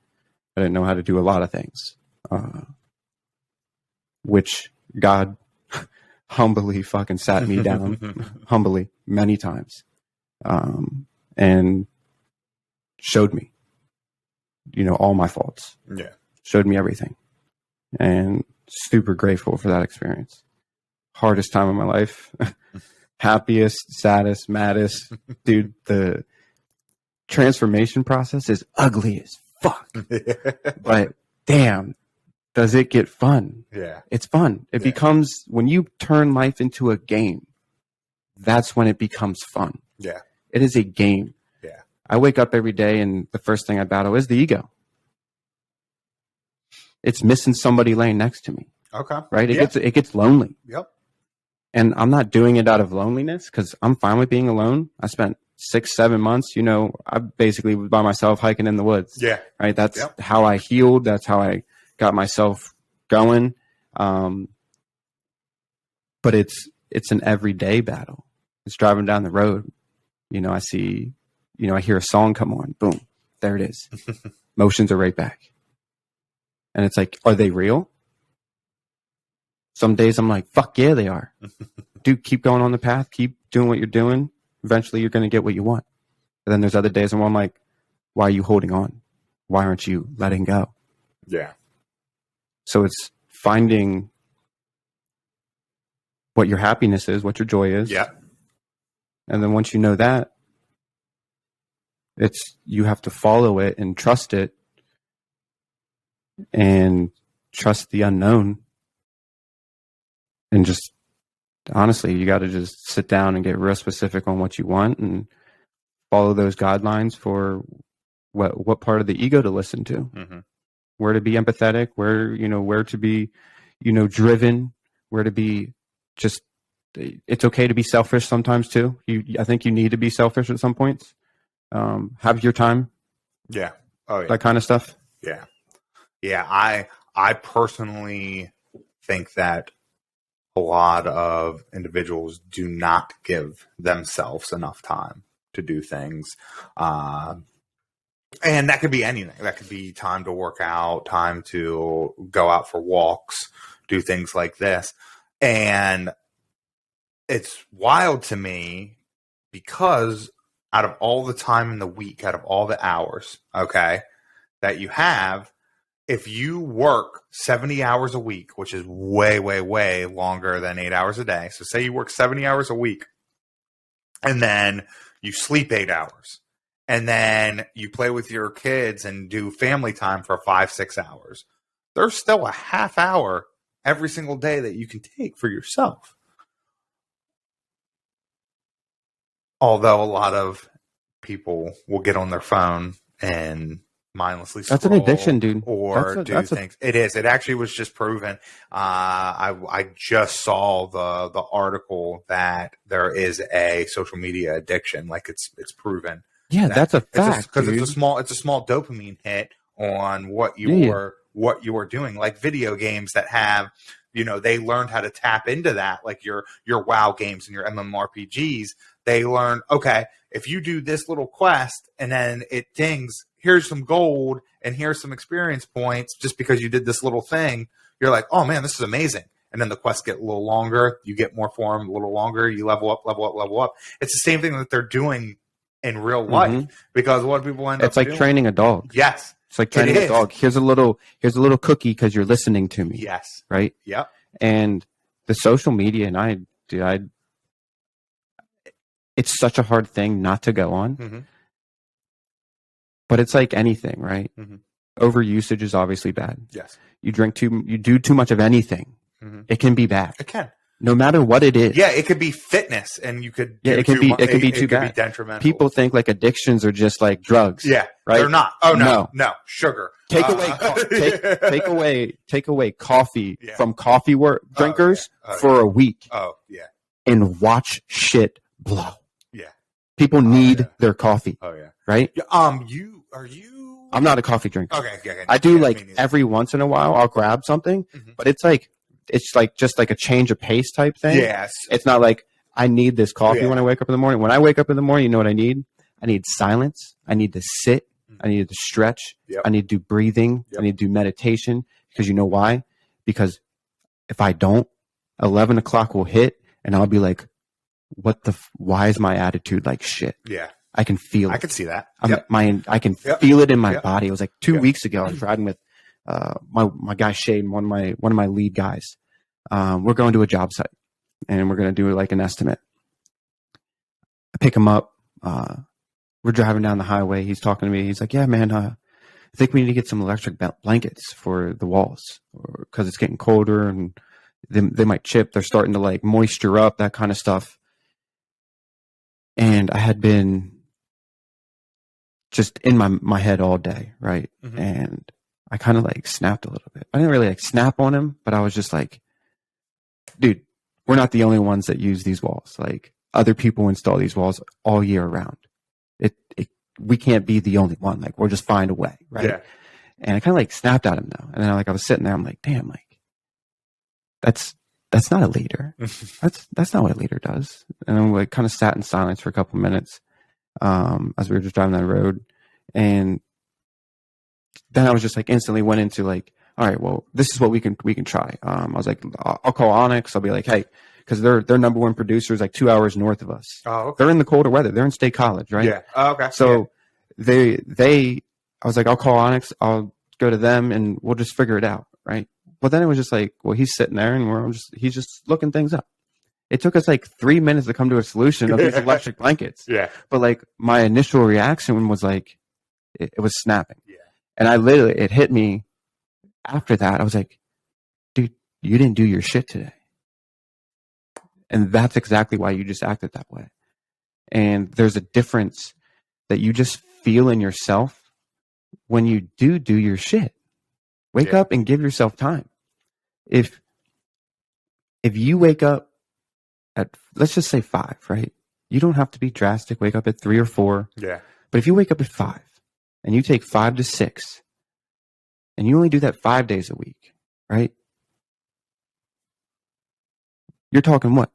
I didn't know how to do a lot of things, which God humbly fucking sat me down, humbly, many times, and showed me, all my faults. Yeah. Showed me everything. And super grateful for that experience. Hardest time of my life. Happiest, saddest, maddest. Dude, the transformation process is ugly as fuck. But damn, does it get fun? Yeah. It's fun. It becomes, when you turn life into a game, that's when it becomes fun. Yeah. It is a game. Yeah. I wake up every day and the first thing I battle is the ego. It's missing somebody laying next to me. Okay. Right? It gets lonely. Yep. And I'm not doing it out of loneliness, because I'm fine with being alone. I spent 6, 7 months, you know, I basically was by myself hiking in the woods. Yeah. Right. That's Yep. how I healed. That's how I got myself going. But it's an everyday battle. It's driving down the road. You know, I see, you know, I hear a song come on, boom, there it is. Emotions are right back. And it's like, are they real? Some days I'm like, fuck yeah, they are. Dude, keep going on the path, keep doing what you're doing. Eventually you're going to get what you want. And then there's other days where I'm like, why are you holding on? Why aren't you letting go? Yeah. So it's finding what your happiness is, what your joy is. Yeah. And then once you know that, it's, you have to follow it and trust it and trust the unknown. And just honestly, you got to just sit down and get real specific on what you want and follow those guidelines for what part of the ego to listen to, where to be empathetic, where, you know, where to be, you know, driven, where to be just, it's okay to be selfish sometimes too. I think you need to be selfish at some points. Have your time. Yeah. Oh yeah. That kind of stuff. Yeah. Yeah. I personally think that a lot of individuals do not give themselves enough time to do things. And that could be anything. That could be time to work out, time to go out for walks, do things like this. And it's wild to me because out of all the time in the week, out of all the hours, okay, that you have, if you work 70 hours a week, which is way, way, way longer than 8 hours a day. So say you work 70 hours a week and then you sleep 8 hours and then you play with your kids and do family time for 5-6 hours. There's still a half hour every single day that you can take for yourself. Although a lot of people will get on their phone and mindlessly scroll. That's an addiction, dude. Or do things. It is. It actually was just proven. I just saw the article that there is a social media addiction. Like it's proven. Yeah, that's a fact. Because it's a small dopamine hit on what you were doing. Like video games that have, you know, they learned how to tap into that. Like your WoW games and your MMORPGs. They learn, okay, if you do this little quest and then it dings, here's some gold and here's some experience points just because you did this little thing, you're like, oh man, this is amazing. And then the quests get a little longer, you get more for them a little longer, you level up. It's the same thing that they're doing in real life because what people end up It's like doing, training a dog. Yes. It's like training a dog. Here's a little cookie because you're listening to me. Yes. Right? Yep. And the social media, and it's such a hard thing not to go on. But it's like anything, right? Overusage is obviously bad. Yes. You do too much of anything. It can be bad. It can. No matter what it is. Yeah, it could be fitness and you could it can be too bad. Be detrimental. People think like addictions are just like drugs. Yeah. Right? They're not. Oh no. Sugar. Take away coffee from coffee drinkers for a week. Oh yeah. And watch shit blow. Yeah. People need their coffee. Oh yeah. Right? Are you I'm not a coffee drinker. Okay. I do every once in a while I'll grab something, but it's just like a change of pace type thing. Yes. It's not like I need this coffee when I wake up in the morning. When I wake up in the morning, you know what I need? I need silence. I need to sit. I need to stretch. I need to do breathing. I need to do meditation. Because you know why? Because if I don't, 11 o'clock will hit and I'll be like, why is my attitude like shit? Yeah. I can feel it. I can see that. I can feel it in my body. It was like 2 weeks ago. I was riding with my guy Shane, one of my lead guys. We're going to a job site and we're going to do like an estimate. I pick him up. We're driving down the highway. He's talking to me. He's like, yeah, man, I think we need to get some electric blankets for the walls because it's getting colder and they might chip. They're starting to like moisture up, that kind of stuff. And I had been just in my head all day. Right. And I kind of like snapped a little bit. I didn't really like snap on him, but I was just like, dude, we're not the only ones that use these walls. Like other people install these walls all year round. we can't be the only one. Like, we'll just find a way, right? Yeah. And I kind of like snapped at him though. And then I was sitting there, I'm like, damn, like that's not a leader. That's not what a leader does. And then we like kind of sat in silence for a couple minutes as we were just driving down the road. And then I was just like instantly went into like, all right, well, this is what we can try. I was like, I'll call Onyx. I'll be like, hey, because their number one producer is like 2 hours north of us. Oh, okay. They're in the colder weather. They're in State College, right? Yeah. Oh, okay. So I was like, I'll call Onyx. I'll go to them and we'll just figure it out, right? But then it was just like, well, he's sitting there and he's just looking things up. It took us like 3 minutes to come to a solution of these electric blankets. Yeah. But like my initial reaction was like, it was snapping. Yeah. And it hit me after that. I was like, dude, you didn't do your shit today. And that's exactly why you just acted that way. And there's a difference that you just feel in yourself when you do your shit. Wake up and give yourself time. If you wake up at, let's just say 5, right? You don't have to be drastic. Wake up at 3 or 4. Yeah. But if you wake up at 5 and you take 5 to 6 and you only do that 5 days a week, right? You're talking what?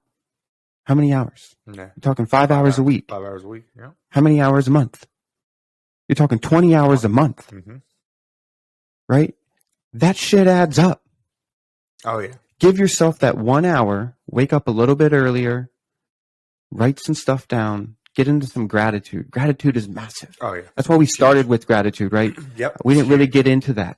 How many hours? Yeah. You're talking 5 hours a week. 5 hours a week. Yeah. How many hours a month? You're talking 20 hours a month, right? That shit adds up. Oh, yeah. Give yourself that 1 hour, wake up a little bit earlier, write some stuff down, get into some gratitude. Gratitude is massive. Oh, yeah. That's why we started with gratitude, right? Yep. We didn't really get into that.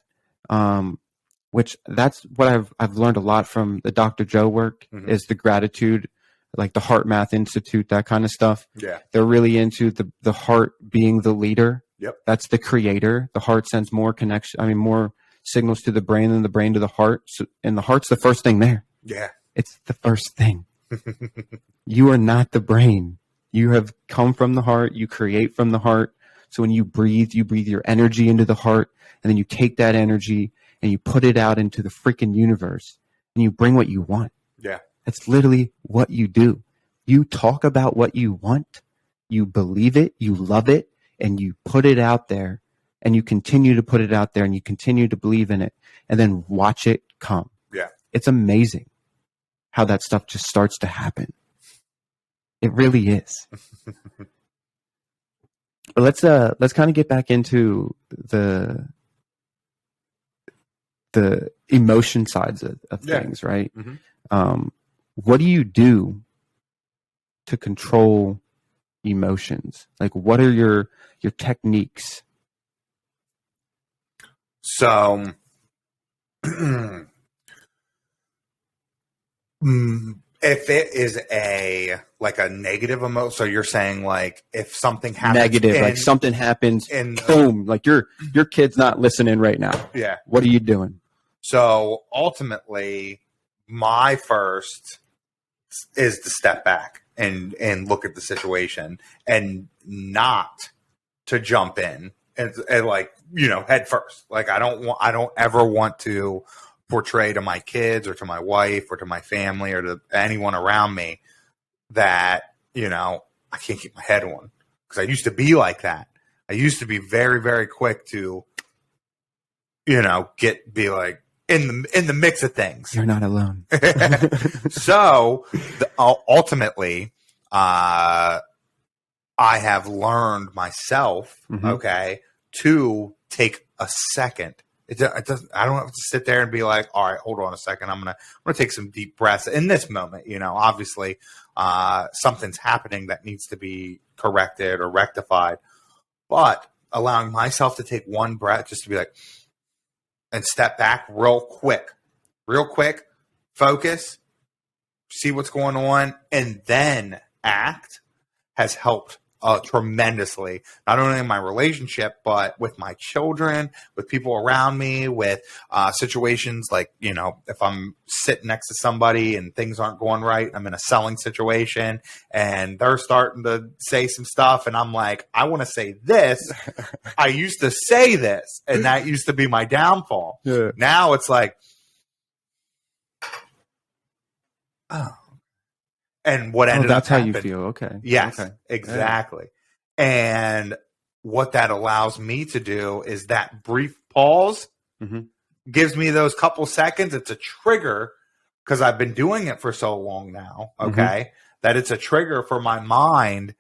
Which that's what I've learned a lot from the Dr. Joe work is the gratitude, like the Heart Math Institute, that kind of stuff. Yeah. They're really into the heart being the leader. Yep. That's the creator. The heart sends more more signals to the brain than the brain to the heart. So, and the heart's the first thing there. Yeah. It's the first thing. You are not the brain. You have come from the heart. You create from the heart. So when you breathe your energy into the heart, and then you take that energy and you put it out into the freaking universe, and you bring what you want. Yeah. That's literally what you do. You talk about what you want, you believe it, you love it, and you put it out there, and you continue to put it out there, and you continue to believe in it, and then watch it come. Yeah. It's amazing how that stuff just starts to happen. It really is. But let's kind of get back into the emotion sides of things, right? What do you do to control emotions? Like, what are your techniques? So, if it is a negative emotion, so you're saying like if something happens Negative, like something happens, boom, like your kid's not listening right now. Yeah. What are you doing? So ultimately, my first is to step back and look at the situation and not to jump in and like, head first. Like I don't ever want to portray to my kids or to my wife or to my family or to anyone around me that, I can't keep my head on, because I used to be like that. I used to be very, very quick to, be like in the mix of things. You're not alone. So ultimately, I have learned myself, okay, to take a second. It doesn't. I don't have to sit there and be like, all right, hold on a second. I'm gonna take some deep breaths in this moment. Obviously, something's happening that needs to be corrected or rectified. But allowing myself to take one breath, just to be like, and step back real quick, focus, see what's going on, and then act, has helped tremendously, not only in my relationship, but with my children, with people around me, with situations like, if I'm sitting next to somebody and things aren't going right, I'm in a selling situation and they're starting to say some stuff and I'm like, I want to say this. I used to say this, and that used to be my downfall. Yeah. Now it's like, oh. And what ended up that's how happening, you feel. Okay. Yes, okay. exactly. Yeah. And what that allows me to do is that brief pause Mhm. gives me those couple seconds. It's a trigger because I've been doing it for so long now. Okay. That it's a trigger for my mind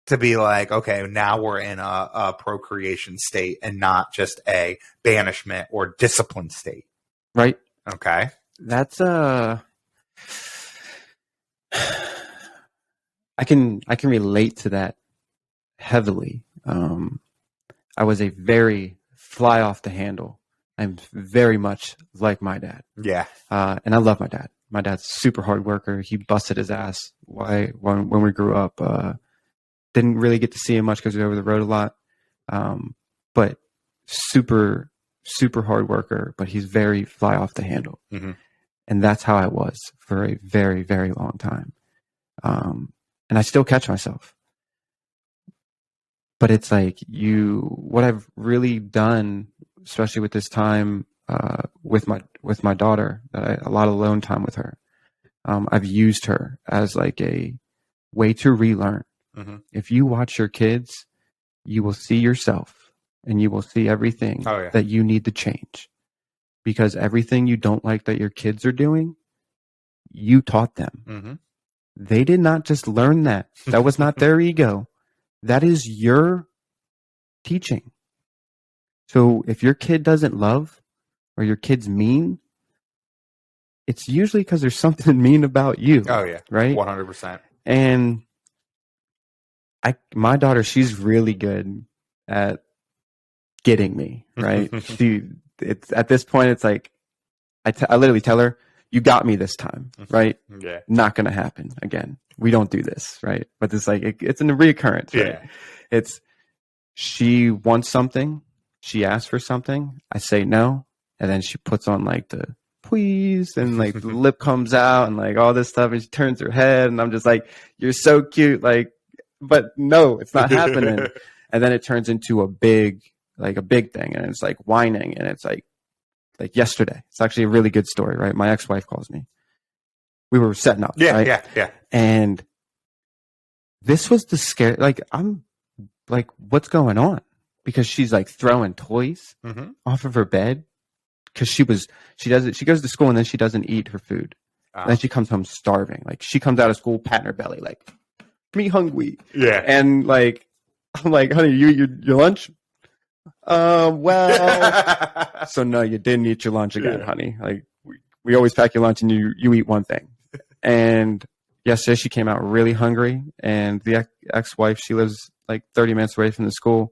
to be like, okay, now we're in a procreation state and not just a banishment or discipline state. Right. Okay. That's I can relate to that heavily. I was a very fly off the handle. I'm very much like my dad. Yeah. And I love my dad. My dad's a super hard worker. He busted his ass when we grew up. Didn't really get to see him much because we were over the road a lot. But super, super hard worker, but he's very fly off the handle. Mm-hmm. And that's how I was for a very, very long time. And I still catch myself. But it's like what I've really done, especially with this time with my daughter, a lot of alone time with her. I've used her as like a way to relearn. Mm-hmm. If you watch your kids, you will see yourself and you will see everything that you need to change. Because everything you don't like that your kids are doing, you taught them. Mm-hmm. They did not just learn that. That was not their ego. That is your teaching. So if your kid doesn't love or your kid's mean, it's usually because there's something mean about you. Oh, yeah. Right? 100%. And my daughter, she's really good at getting me, right? It's at this point, it's like, I literally tell her, you got me this time, right? Yeah. Not going to happen again. We don't do this, right? But it's like, it's a reoccurrence, right? Yeah. She wants something. She asks for something. I say no. And then she puts on like the please and like the lip comes out and like all this stuff. And she turns her head and I'm just like, you're so cute. Like, but no, it's not happening. And then it turns into a big thing. And it's like whining. And it's like yesterday. It's actually a really good story, right? My ex-wife calls me. We were setting up. Yeah, right? yeah. And this was the scare. Like, I'm like, what's going on? Because she's like throwing toys off of her bed. Because she goes to school and then she doesn't eat her food. Then she comes home starving. Like, she comes out of school patting her belly, like, me hungry. Yeah. And like, I'm like, honey, your lunch? Well, so no, you didn't eat your lunch again, honey. Like, we always pack your lunch and you eat one thing. And yesterday she came out really hungry, and the ex-wife, she lives like 30 minutes away from the school,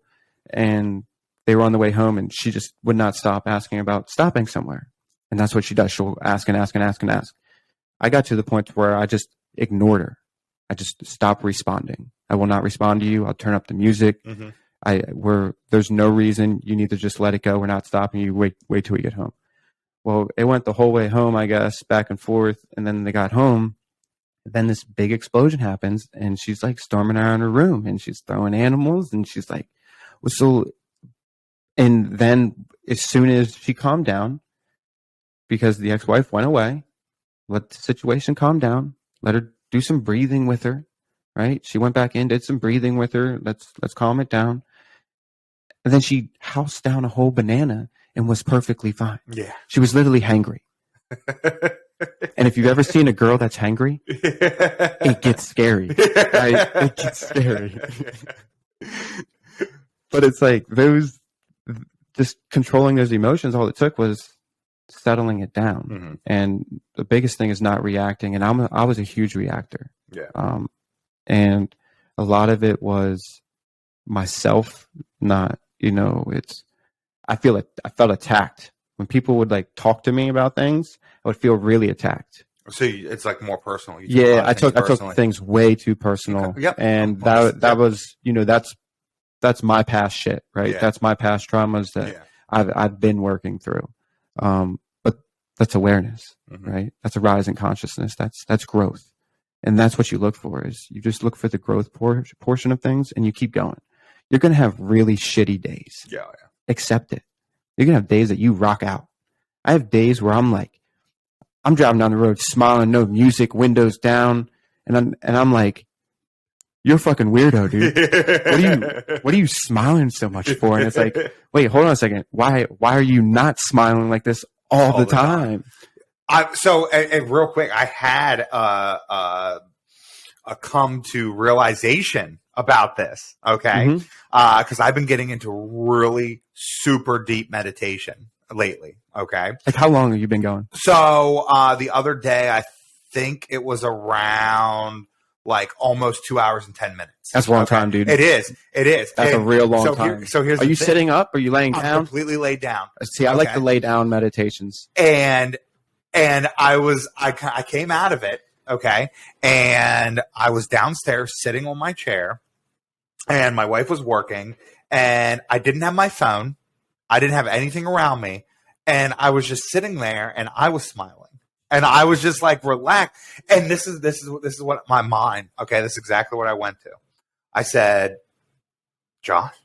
and they were on the way home, and she just would not stop asking about stopping somewhere. And that's what she does. She'll ask and ask and ask and ask. I got to the point where I just ignored her. I just stopped responding. I will not respond to you. I'll turn up the music. There's no reason. You need to just let it go. We're not stopping you. Wait till we get home. Well, it went the whole way home, I guess, back and forth. And then they got home. Then this big explosion happens, and she's like storming around her room, and she's throwing animals, and she's like, and then as soon as she calmed down, because the ex-wife went away, let the situation calm down, let her do some breathing with her, right? She went back in, did some breathing with her. Let's calm it down. And then she housed down a whole banana and was perfectly fine. Yeah. She was literally hangry. And if you've ever seen a girl that's hangry, it gets scary. Right? It gets scary. But it's like just controlling those emotions, all it took was settling it down. And the biggest thing is not reacting. And I was a huge reactor. Yeah. And a lot of it was myself, not, I felt attacked. When people would like talk to me about things, I would feel really attacked. So it's like more personal. I took things way too personal. Yep. And that was, that's my past shit, right? Yeah. That's my past traumas that I've been working through. But that's awareness, right? That's a rise in consciousness. That's growth. And that's what you look for, is you just look for the growth portion of things and you keep going. You're going to have really shitty days. Yeah. Accept it. You're going to have days that you rock out. I have days where I'm driving down the road smiling, no music, windows down. And I'm like, you're a fucking weirdo, dude. What are you smiling so much for? And it's like, wait, hold on a second. Why are you not smiling like this all the time? So real quick, I had a come to realization about this. Okay. Cause I've been getting into really super deep meditation lately. Okay. Like, how long have you been going? So, the other day, I think it was around like almost 2 hours and 10 minutes. That's a long time, dude. It is. That's a real long time. So here's are you sitting up? Are you laying down? I'm completely laid down. See, I like to lay down meditations. And I came out of it. Okay. And I was downstairs sitting on my chair and my wife was working and I didn't have my phone. I didn't have anything around me. And I was just sitting there and I was smiling. And I was just like relaxed. And this is what my mind, okay, this is exactly what I went to. I said, Josh,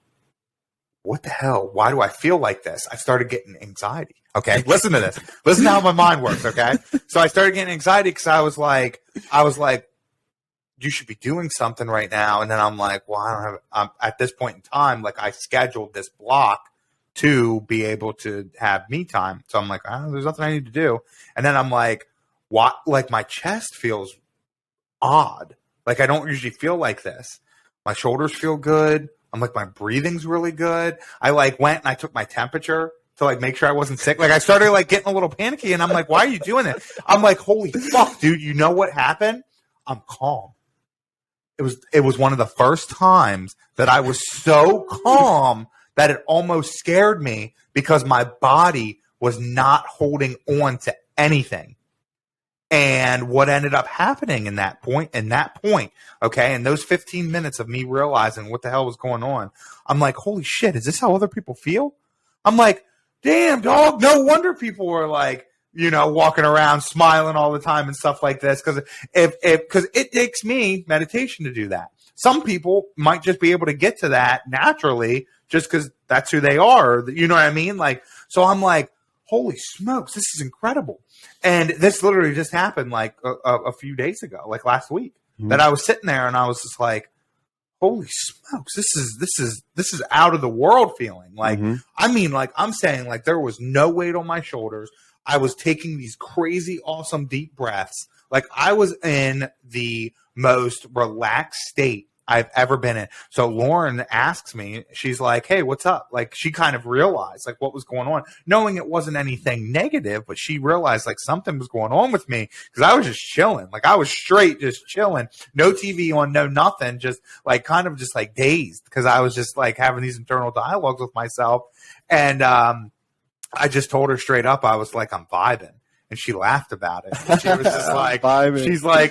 what the hell? Why do I feel like this? I started getting anxiety. Okay. Listen to this. Listen to how my mind works. Okay. So I started getting anxiety because I was like, you should be doing something right now. And then I'm like, well, I don't have, at this point in time, like I scheduled this block to be able to have me time. So I'm like, there's nothing I need to do. And then I'm like, what? Like my chest feels odd. Like I don't usually feel like this. My shoulders feel good. I'm like, my breathing's really good. I like went and I took my temperature to like make sure I wasn't sick. Like I started like getting a little panicky and I'm like, why are you doing that? I'm like, holy fuck, dude. You know what happened? I'm calm. It was one of the first times that I was so calm that it almost scared me because my body was not holding on to anything. And what ended up happening in that point, okay, in those 15 minutes of me realizing what the hell was going on, I'm like, holy shit, is this how other people feel? I'm like, damn, dog, no wonder people were like, walking around smiling all the time and stuff like this. Because because it takes me meditation to do that. Some people might just be able to get to that naturally just because that's who they are. You know what I mean? Like, so I'm like, holy smokes, this is incredible. And this literally just happened like a few days ago, like last week, that I was sitting there and I was just like, holy smokes, this is out of the world feeling. Like, I mean, like I'm saying like there was no weight on my shoulders. I was taking these crazy, awesome deep breaths. Like I was in the most relaxed state I've ever been in. So Lauren asks me, she's like, hey, what's up? Like she kind of realized like what was going on, knowing it wasn't anything negative, but she realized like something was going on with me because I was just chilling. Like I was straight, just chilling, no TV on, no nothing, just like kind of just like dazed because I was just like having these internal dialogues with myself. And I just told her straight up, I was like, I'm vibing. And she laughed about it. And she was just like,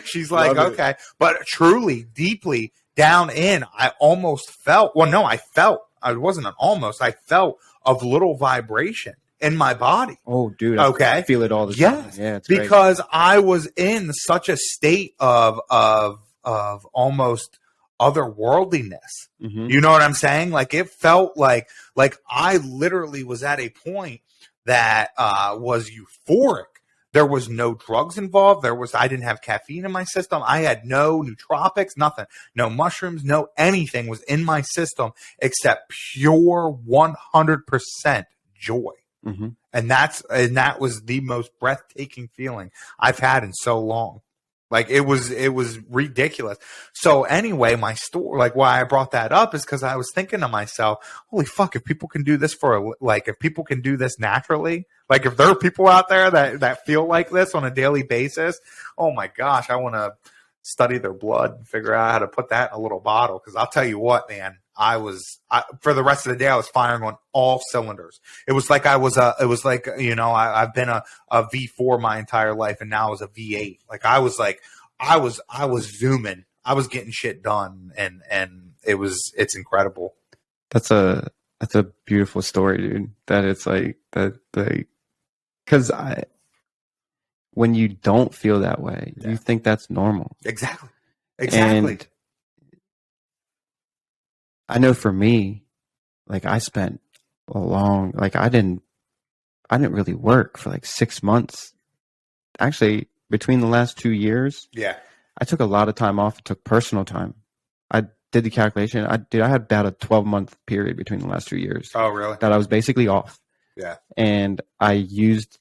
she's like, okay. It. But truly, deeply down in, I almost felt, I wasn't an almost, I felt a little vibration in my body. Oh, dude. Okay. I feel it all the time. Yes. Yeah, it's because great. I was in such a state of almost otherworldliness. You know what I'm saying? Like it felt like I literally was at a point that was euphoric. There was no drugs involved. I didn't have caffeine in my system. I had no nootropics, nothing, no mushrooms, no anything was in my system except pure 100% joy. And that was the most breathtaking feeling I've had in so long. Like it was ridiculous. So anyway, my story, like why I brought that up is because I was thinking to myself, holy fuck, if people can do this if people can do this naturally, like if there are people out there that feel like this on a daily basis, oh my gosh, I want to study their blood and figure out how to put that in a little bottle. Because I'll tell you what, man, for the rest of the day, I was firing on all cylinders. It was like I've been a V4 my entire life, and now I was a V8. Like I was zooming. I was getting shit done, and it's incredible. That's a beautiful story, dude. That it's like that, because when you don't feel that way, you think that's normal. Exactly. And I know for me, like I spent I didn't really work for like 6 months. Actually, between the last 2 years, yeah, I took a lot of time off. I took personal time. I did the calculation. I had about a 12-month period between the last 2 years Oh, really? that I was basically off. Yeah. And I used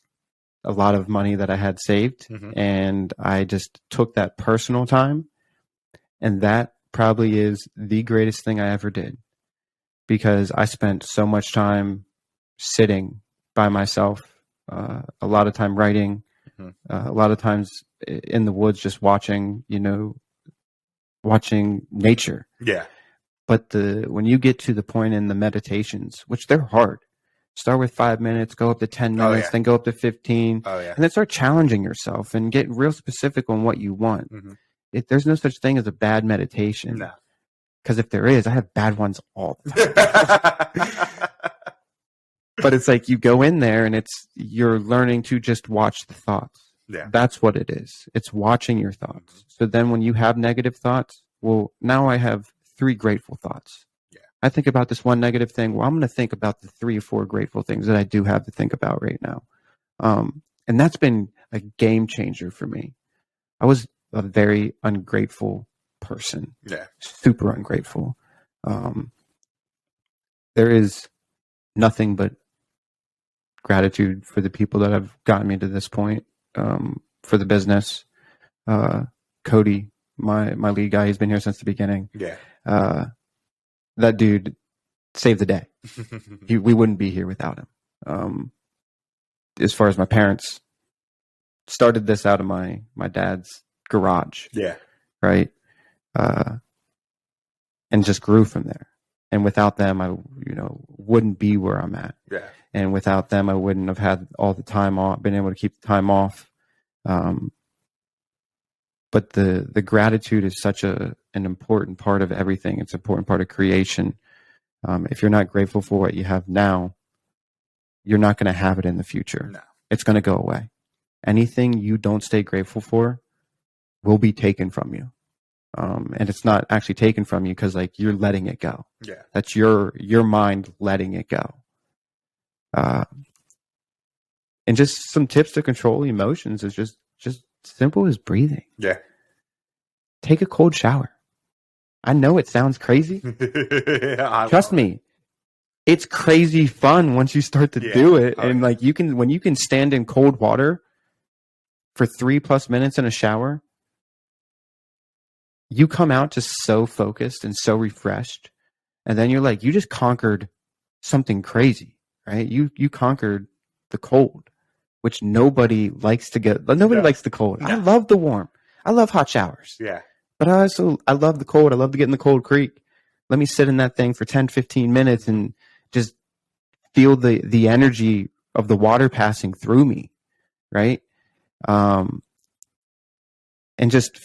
a lot of money that I had saved, and I just took that personal time. And that probably is the greatest thing I ever did, because I spent so much time sitting by myself, a lot of time writing, a lot of times in the woods, just watching nature. Yeah. But when you get to the point in the meditations, which they're hard, start with 5 minutes, go up to 10 minutes, then go up to 15, and then start challenging yourself and get real specific on what you want. There's no such thing as a bad meditation. No. Because if there is, I have bad ones all the time. But it's like you go in there and you're learning to just watch the thoughts. Yeah. That's what it is. It's watching your thoughts. So then when you have negative thoughts, well, now I have 3 grateful thoughts. Yeah. I think about this one negative thing. Well, I'm going to think about the 3 or 4 grateful things that I do have to think about right now. And that's been a game changer for me. I was a very ungrateful person. Yeah. Super ungrateful. There is nothing but gratitude for the people that have gotten me to this point, for the business. Cody, my lead guy, he's been here since the beginning. Yeah. That dude saved the day. We wouldn't be here without him. As far as my parents, started this out of my dad's garage. Yeah. Right. And just grew from there. And without them, I wouldn't be where I'm at. Yeah. And without them, I wouldn't have had all the time off, been able to keep the time off. But the gratitude is such an important part of everything. It's an important part of creation. If you're not grateful for what you have now, you're not going to have it in the future. No. It's going to go away. Anything you don't stay grateful for will be taken from you. And it's not actually taken from you because like you're letting it go. Yeah. That's your mind letting it go. And just some tips to control emotions is just simple as breathing. Yeah. Take a cold shower. I know it sounds crazy. Trust me. It's crazy fun once you start to do it. And like when you can stand in cold water for 3+ minutes in a shower, you come out just so focused and so refreshed. And then you're like, you just conquered something crazy, right? You conquered the cold, which nobody likes to get. Nobody likes the cold. No. I love the warm. I love hot showers. Yeah. But I love the cold. I love to get in the cold creek. Let me sit in that thing for 10, 15 minutes and just feel the energy of the water passing through me, right? And just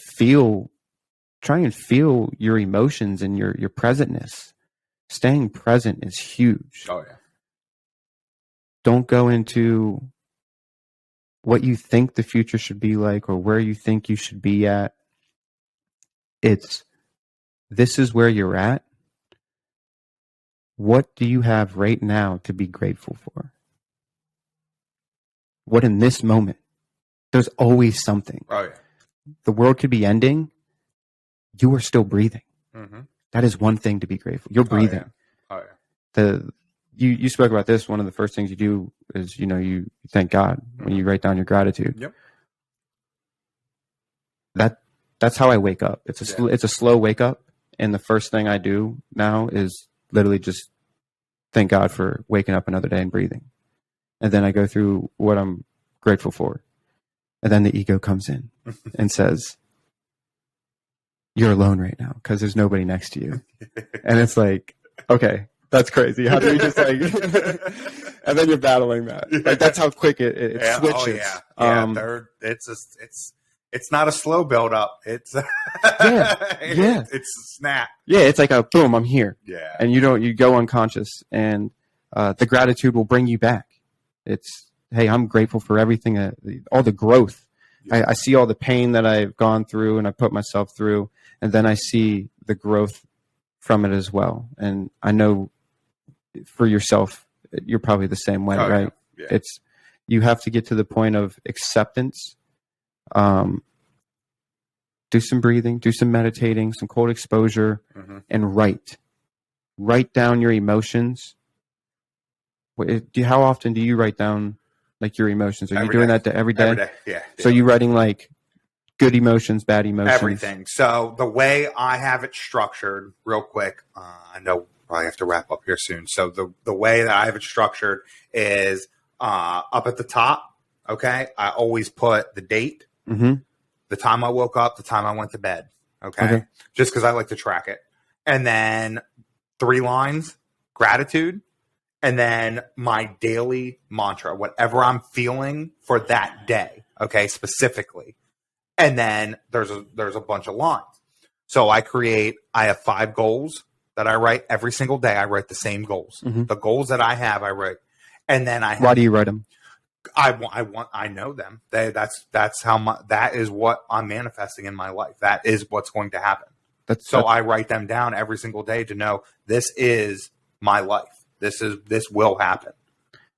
try and feel your emotions and your presentness. Staying present is huge. Oh, yeah. Don't go into what you think the future should be like or where you think you should be at. This is where you're at. What do you have right now to be grateful for? What in this moment? There's always something. Oh, yeah. The world could be ending. You are still breathing. Mm-hmm. That is one thing to be grateful. You're breathing. Oh, yeah. You spoke about this. One of the first things you do is, you thank God when you write down your gratitude. Yep. That's how I wake up. It's a slow wake up. And the first thing I do now is literally just thank God for waking up another day and breathing. And then I go through what I'm grateful for. And then the ego comes in and says, you're alone right now because there's nobody next to you. And it's like, okay, that's crazy. How do we just like, and then you're battling that. Like that's how quick it switches. Oh, yeah. It's not a slow build up. It's it's a snap. Yeah, it's like a boom, I'm here. Yeah. And you go unconscious and the gratitude will bring you back. It's, hey, I'm grateful for everything, all the growth. Yeah. I see all the pain that I've gone through and I put myself through, and then I see the growth from it as well. And I know for yourself, you're probably the same way, right? Yeah. You have to get to the point of acceptance. do some breathing, do some meditating, some cold exposure, and write down your emotions. How often do you write down like your emotions? Are you doing that every day? Every day, yeah. So you writing like good emotions, bad emotions? Everything. So the way I have it structured, real quick, I know we'll probably have to wrap up here soon. So the way that I have it structured is up at the top, okay? I always put the date, the time I woke up, the time I went to bed, okay? Just because I like to track it. And then 3 lines, gratitude, and then my daily mantra, whatever I'm feeling for that day, okay, specifically. And then there's a bunch of lines. So I have 5 goals that I write every single day. I write the same goals. The goals that I have, I write. And then Why do you write them? I know them. That's how that is what I'm manifesting in my life. That is what's going to happen. I write them down every single day to know this is my life. This will happen.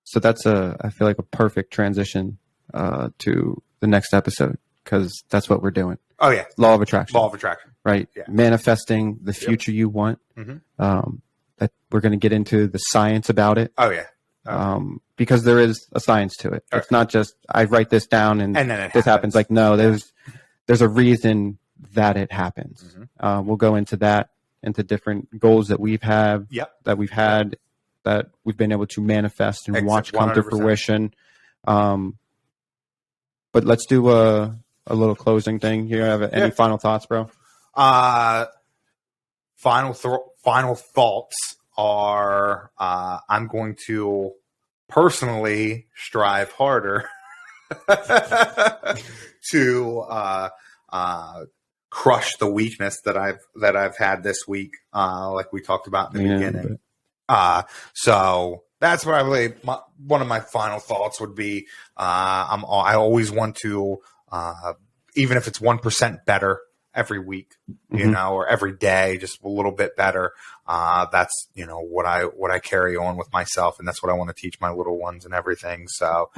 So that's I feel like a perfect transition to the next episode, because that's what we're doing. Oh yeah. Law of attraction. Law of attraction. Right. Yeah. Manifesting the future you want. That we're going to get into the science about it. Oh yeah. Because there is a science to it. It's not just I write this down and then this happens. Like, no, there's a reason that it happens. We'll go into that, into different goals that we've had, that we've been able to manifest and watch come to fruition. But let's do a little closing thing. You have any final thoughts, bro? Final thoughts are I'm going to personally strive harder to crush the weakness that I've had this week, like we talked about in the beginning. So that's what one of my final thoughts would be. I always want to, even if it's 1% better every week, or every day, just a little bit better. That's, what I carry on with myself. And that's what I want to teach my little ones and everything. So,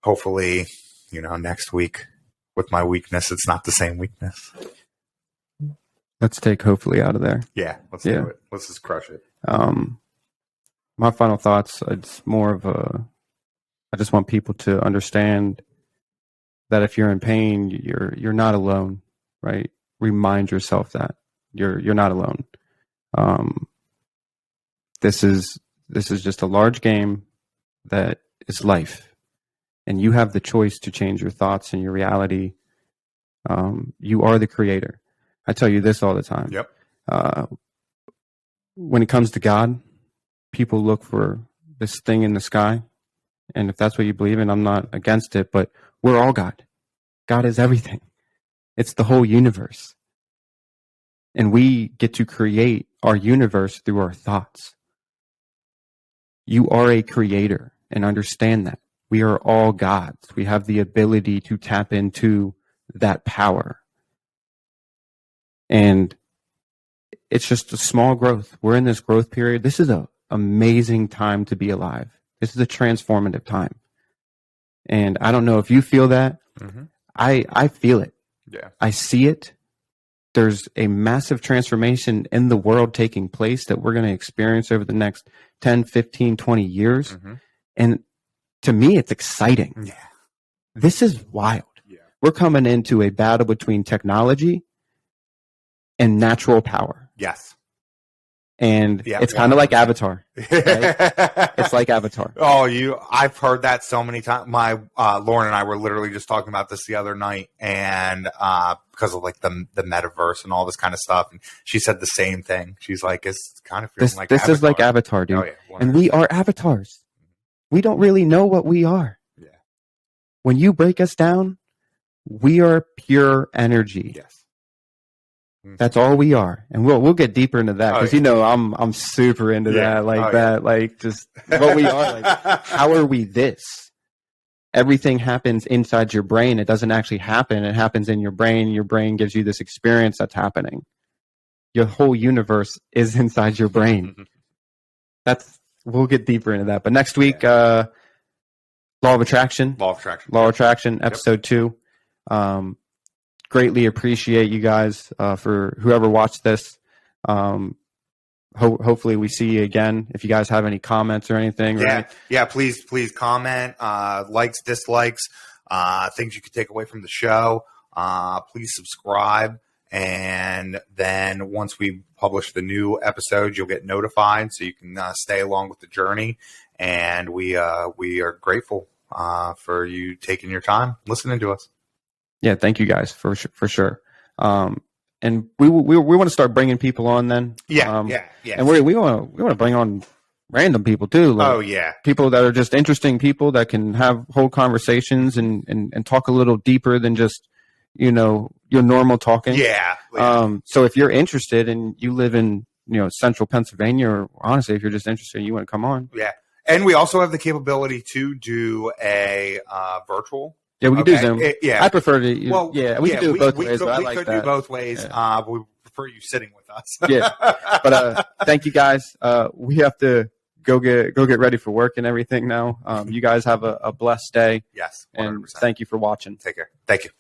hopefully, next week with my weakness, it's not the same weakness. Let's take hopefully out of there. Yeah. Let's do it. Let's just crush it. My final thoughts, it's more of I just want people to understand that if you're in pain, you're not alone, right? Remind yourself that you're not alone. This is just a large game that is life, and you have the choice to change your thoughts and your reality. You are the creator. I tell you this all the time. Yep. When it comes to God, people look for this thing in the sky, and if that's what you believe in, I'm not against it, but we're all God. God is everything. It's the whole universe. And we get to create our universe through our thoughts. You are a creator, and understand that. We are all gods. We have the ability to tap into that power. And it's just a small growth. We're in this growth period. This is an amazing time to be alive. This is a transformative time. And I don't know if you feel that. I feel it. Yeah. I see it. There's a massive transformation in the world taking place that we're going to experience over the next 10, 15, 20 years. And to me, it's exciting. Yeah. This is wild. Yeah. We're coming into a battle between technology and natural power. Yes. And it's kind of like Avatar. Right? It's like Avatar. I've heard that so many times. My Lauren and I were literally just talking about this the other night, and because of like the metaverse and all this kind of stuff, and she said the same thing. She's like, "It's kind of feeling like this Avatar. is like Avatar, dude." Oh, yeah, and we are avatars. We don't really know what we are. Yeah. When you break us down, we are pure energy. Yes. That's all we are, and we'll get deeper into that because I'm super into that, like just what we are. Like, how are we this? Everything happens inside your brain. It doesn't actually happen. It happens in your brain. Your brain gives you this experience that's happening. Your whole universe is inside your brain. We'll get deeper into that. But next week, Law of Attraction. Law of Attraction, episode 2. greatly appreciate you guys for whoever watched this. Hopefully we see you again. If you guys have any comments or anything. Yeah. Please comment, likes, dislikes, things you could take away from the show. Please subscribe. And then once we publish the new episodes, you'll get notified so you can stay along with the journey. And we are grateful for you taking your time listening to us. Yeah, thank you guys for sure. And we want to start bringing people on then. Yeah. And we want to bring on random people too. People that are just interesting people that can have whole conversations and talk a little deeper than just your normal talking. Yeah. So if you're interested and you live in central Pennsylvania, or honestly, if you're just interested, and you want to come on. Yeah. And we also have the capability to do a virtual. Yeah, we can do Zoom. I prefer to. We can do it both ways. We could do both ways. But we prefer you sitting with us. Yeah, but thank you guys. We have to go get ready for work and everything now. You guys have a blessed day. Yes, 100%. And thank you for watching. Take care. Thank you.